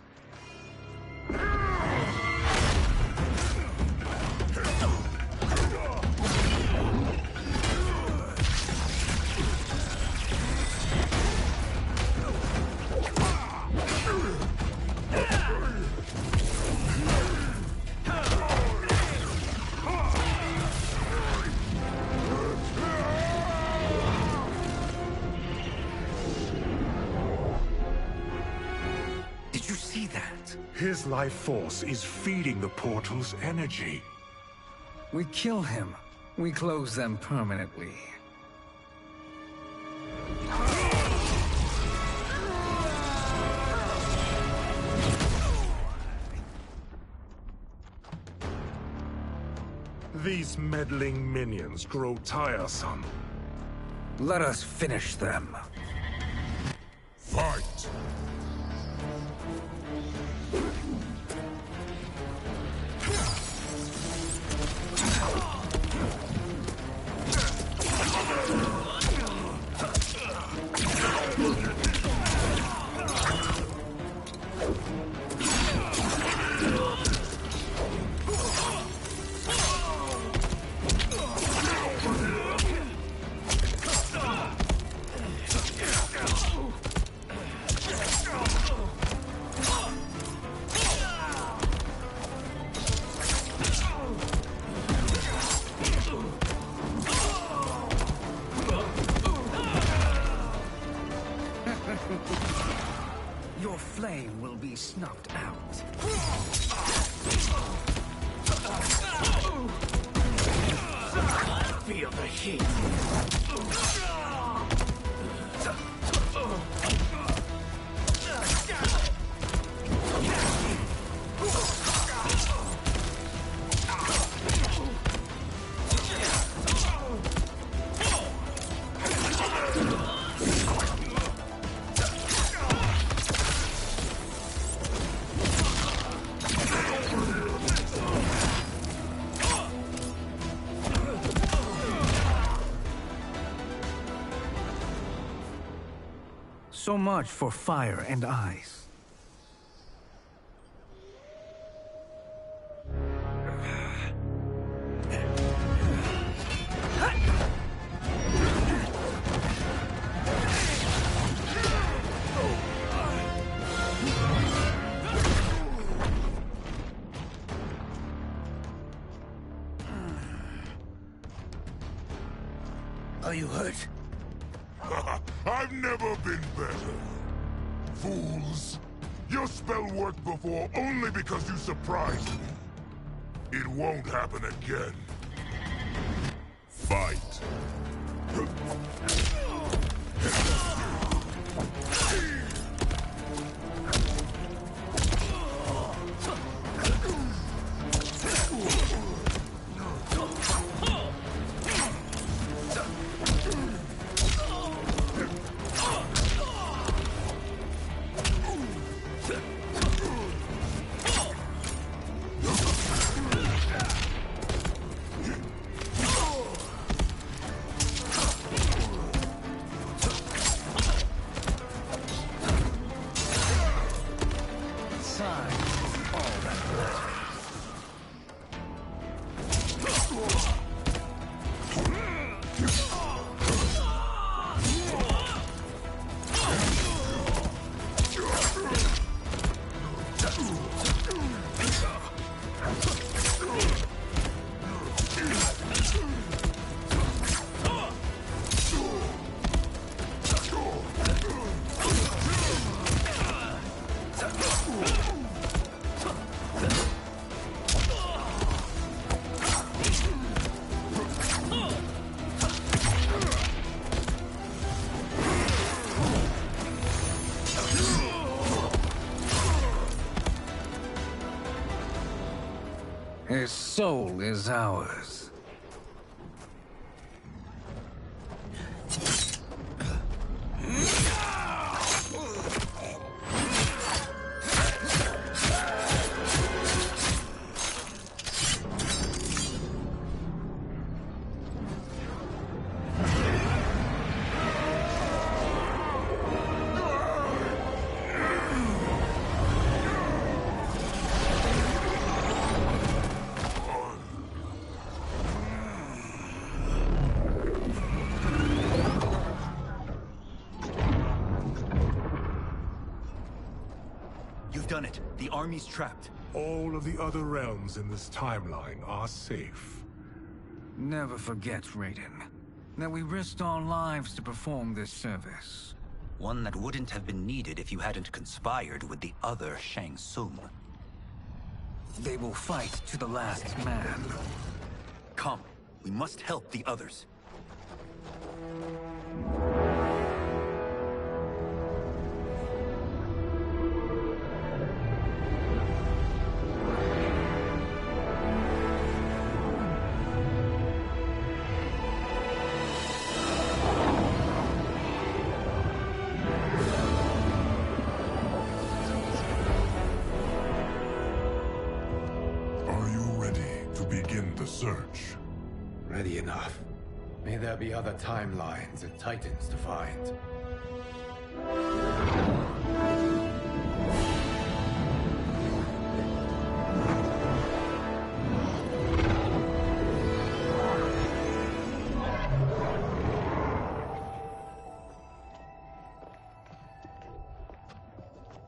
Did you see that? His life force is feeding the portal's energy. We kill him, We close them permanently. These meddling minions grow tiresome. Let us finish them. Fight! Your flame will be snuffed out. Feel the heat. So much for fire and ice. Are you hurt? I've never been better. Fools. Your spell worked before only because you surprised me. It won't happen again. Fight. His soul is ours. Done it. The army's trapped. All of the other realms in this timeline are safe. Never forget, Raiden, that we risked our lives to perform this service. One that wouldn't have been needed if you hadn't conspired with the other Shang Tsung. They will fight to the last man. Come. We must help the others. Are you ready to begin the search? Ready enough. May there be other timelines and titans to find.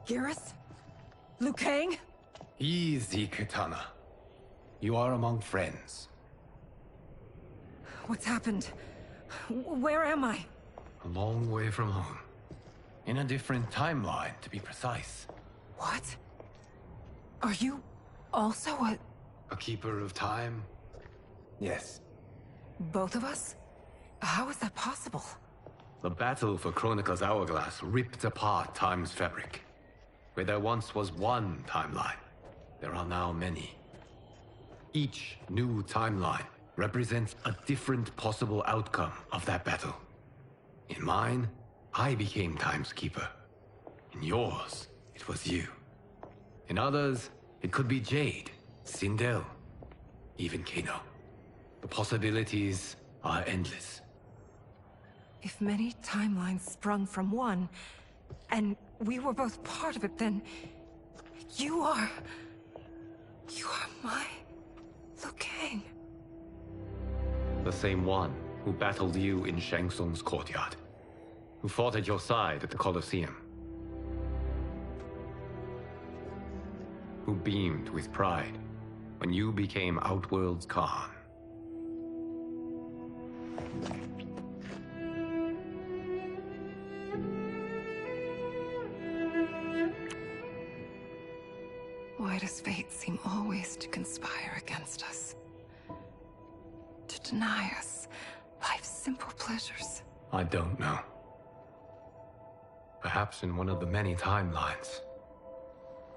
Garrus? Liu Kang? Easy, Kitana. You are among friends. What's happened? Where am I? A long way from home. In a different timeline, to be precise. What? Are you also A keeper of time? Yes. both of us? How is that possible? The battle for Chronica's hourglass ripped apart time's fabric. Where there once was one timeline, there are now many. Each new timeline represents a different possible outcome of that battle. In mine, I became Time's Keeper. In yours, it was you. In others, it could be Jade, Sindel, even Kano. The possibilities are endless. If many timelines sprung from one, and we were both part of it, then you are my Liu Kang. The same one who battled you in Shang Tsung's courtyard. Who fought at your side at the Colosseum. Who beamed with pride when you became Outworld's Khan. Why does fate seem always to conspire against us? To deny us life's simple pleasures? I don't know. Perhaps in one of the many timelines,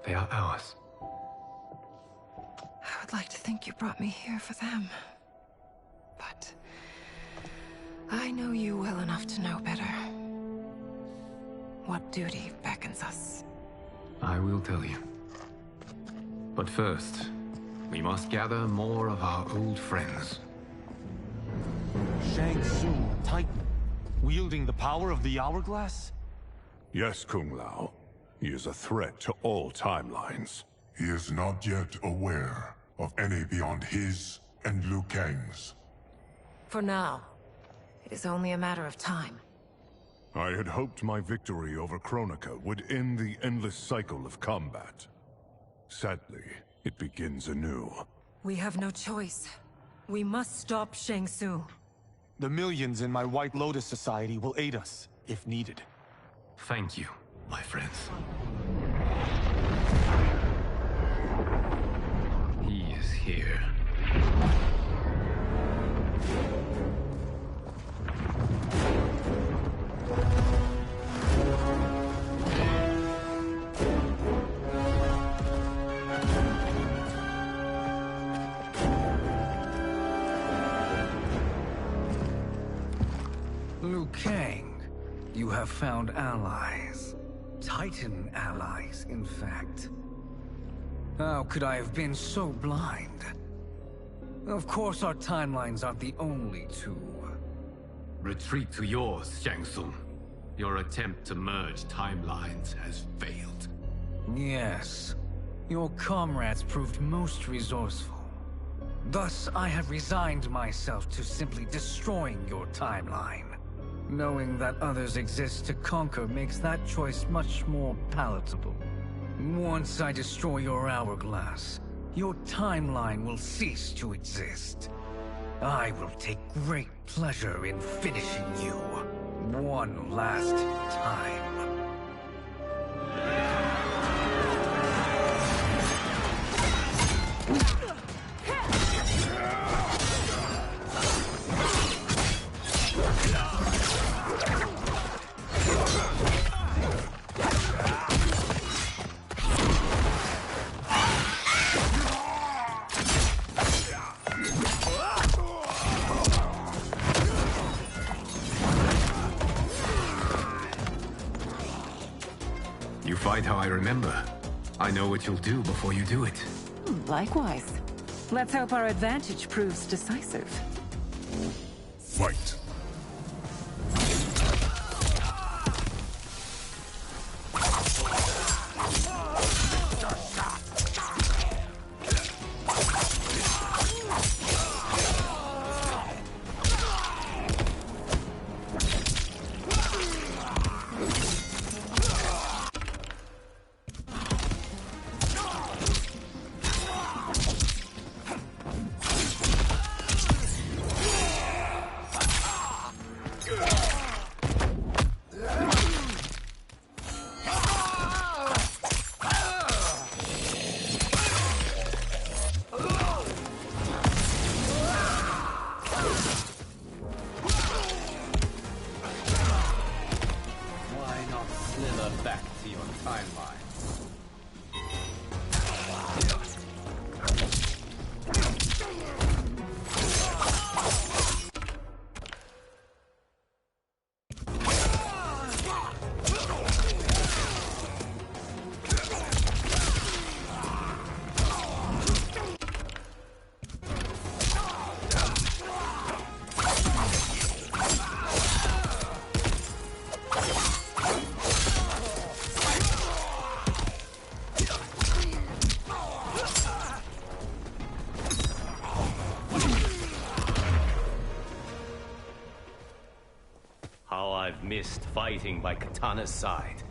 they are ours. I would like to think you brought me here for them. But I know you well enough to know better. What duty beckons us? I will tell you. But first, we must gather more of our old friends. Shang Tsung, Titan, wielding the power of the hourglass? Yes, Kung Lao. He is a threat to all timelines. He is not yet aware of any beyond his and Liu Kang's. For now, it is only a matter of time. I had hoped my victory over Kronika would end the endless cycle of combat. Sadly, it begins anew. We have no choice. We must stop Shang Tsung. The millions in my White Lotus Society will aid us, if needed. Thank you, my friends. He is here. Liu Kang, you have found allies. Titan allies, in fact. How could I have been so blind? Of course our timelines aren't the only two. Retreat to yours, Shang Tsung. Your attempt to merge timelines has failed. Yes. Your comrades proved most resourceful. Thus, I have resigned myself to simply destroying your timeline. Knowing that others exist to conquer makes that choice much more palatable. Once I destroy your hourglass, your timeline will cease to exist. I will take great pleasure in finishing you one last time. You fight how I remember. I know what you'll do before you do it. Likewise. Let's hope our advantage proves decisive. Fight. Back to your timeline. How I've missed fighting by Katana's side.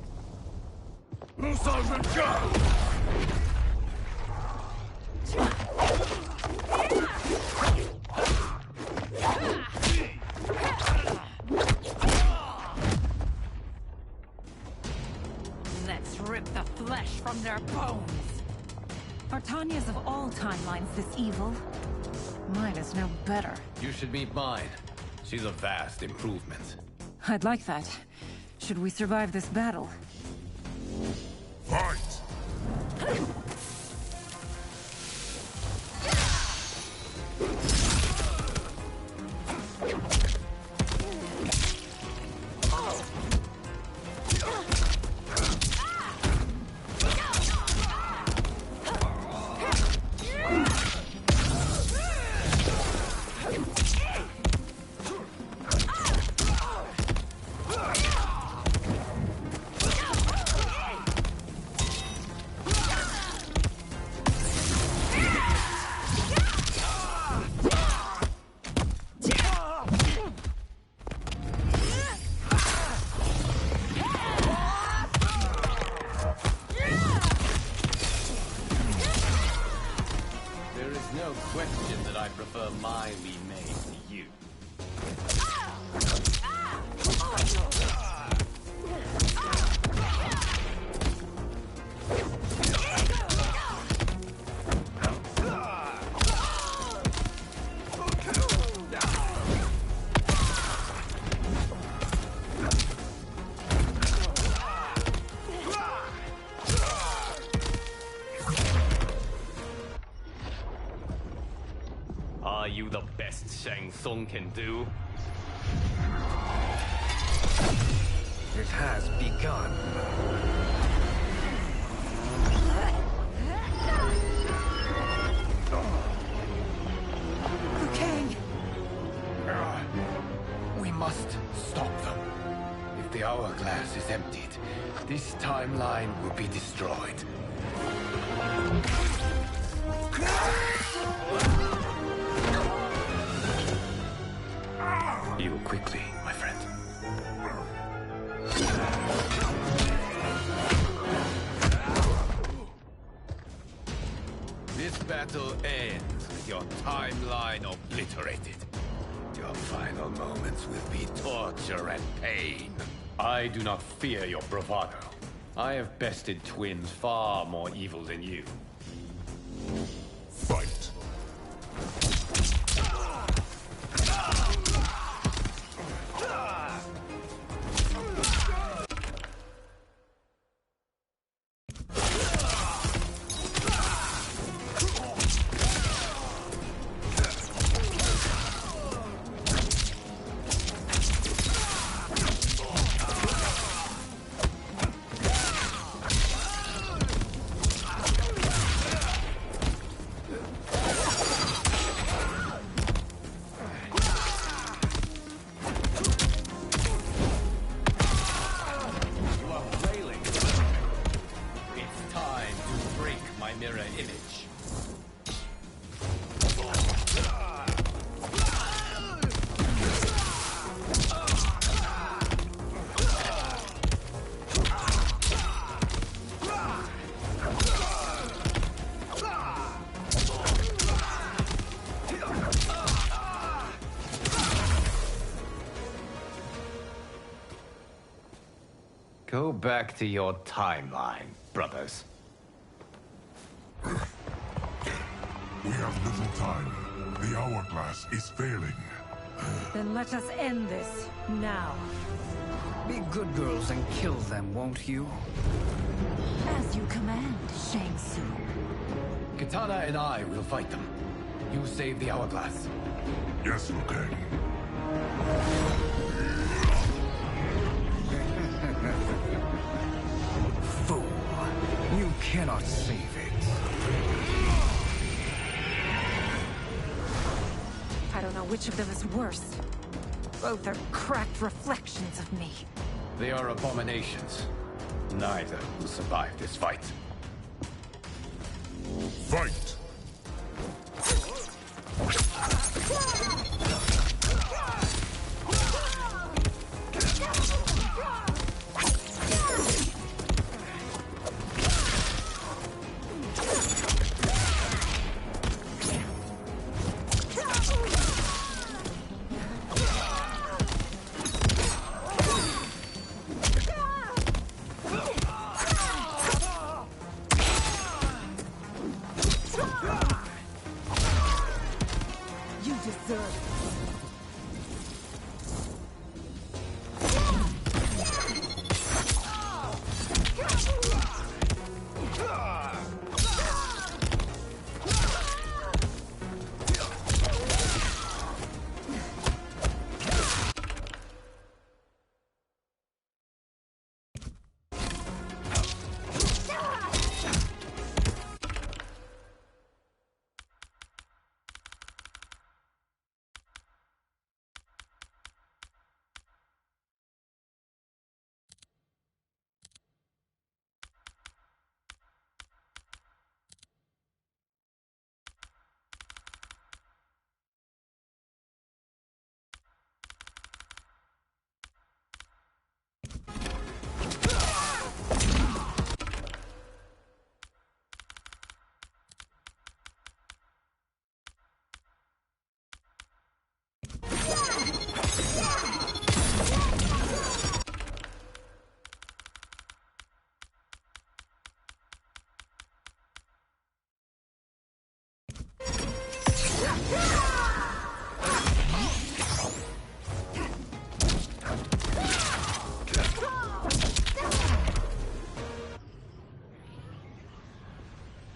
Let's rip the flesh from their bones. Are Tanya's of all timelines this evil? Mine is no better. You should meet mine. She's a vast improvement. I'd like that. Should we survive this battle? Fight! No question that I prefer my Li Mei to you. Are you the best Shang Tsung can do? It has begun. Liu Kang! We must stop them. If the hourglass is emptied, this timeline will be destroyed. Heal quickly, my friend. This battle ends with your timeline obliterated. Your final moments will be torture and pain. I do not fear your bravado. I have bested twins far more evil than you. Fight. Go back to your timeline, brothers. We have little time. The hourglass is failing. Then let us end this, now. Be good girls and kill them, won't you? As you command, Shang Tsung. Katana and I will fight them. You save the hourglass. Yes, Liu Kang. Fool. You cannot save it. I don't know which of them is worse. Both are cracked reflections of me. They are abominations. Neither will survive this fight. Fight! You deserve it.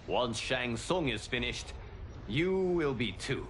Once Shang Tsung is finished, you will be too.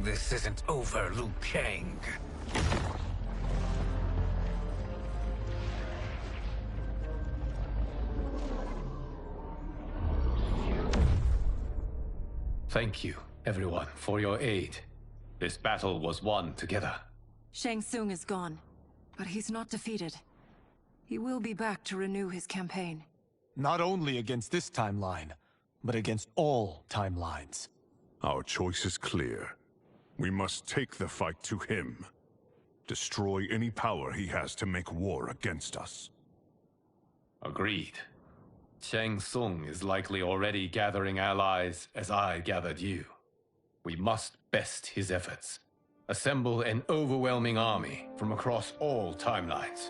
This isn't over, Liu Kang. Thank you, everyone, for your aid. This battle was won together. Shang Tsung is gone, but he's not defeated. He will be back to renew his campaign. Not only against this timeline, but against all timelines. Our choice is clear. We must take the fight to him. Destroy any power he has to make war against us. Agreed. Shang Tsung is likely already gathering allies as I gathered you. We must best his efforts. Assemble an overwhelming army from across all timelines.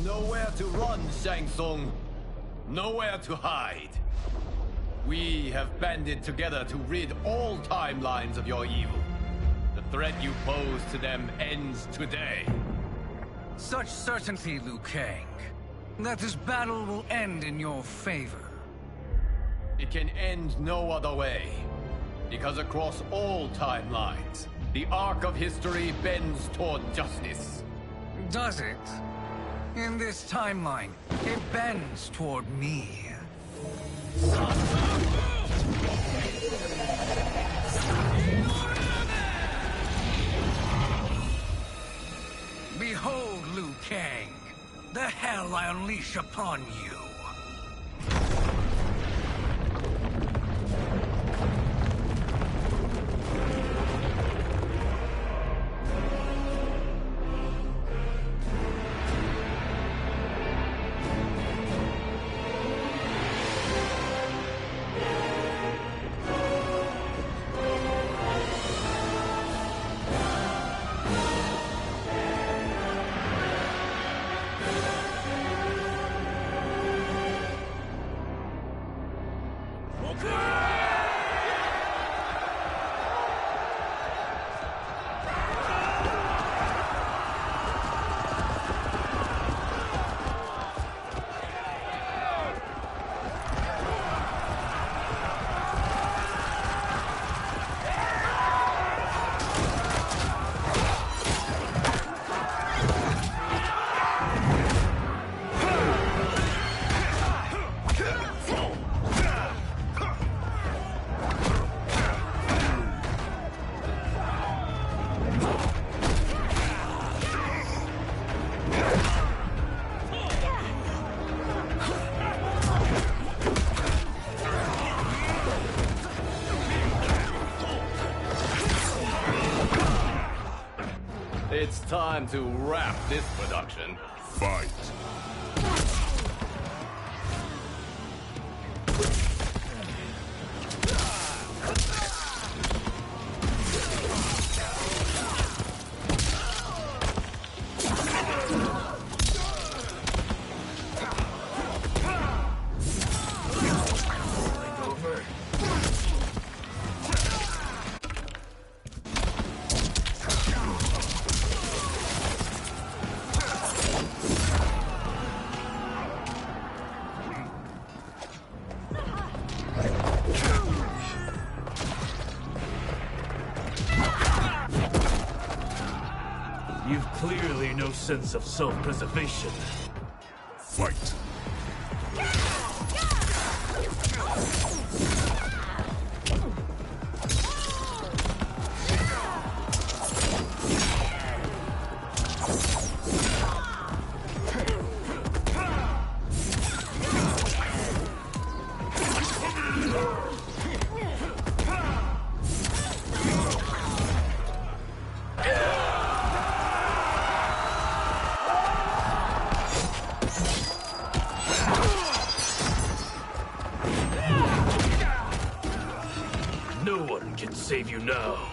nowhere to run, Shang Tsung. Nowhere to hide. We have banded together to rid all timelines of your evil. The threat you pose to them ends today. Such certainty, Liu Kang, that this battle will end in your favor. It can end no other way. Because across all timelines, the arc of history bends toward justice. Does it? In this timeline, it bends toward me. Behold, Liu Kang, the hell I unleash upon you. It's time to wrap this production. Fight. You've clearly no sense of self-preservation. Fight. No one can save you now.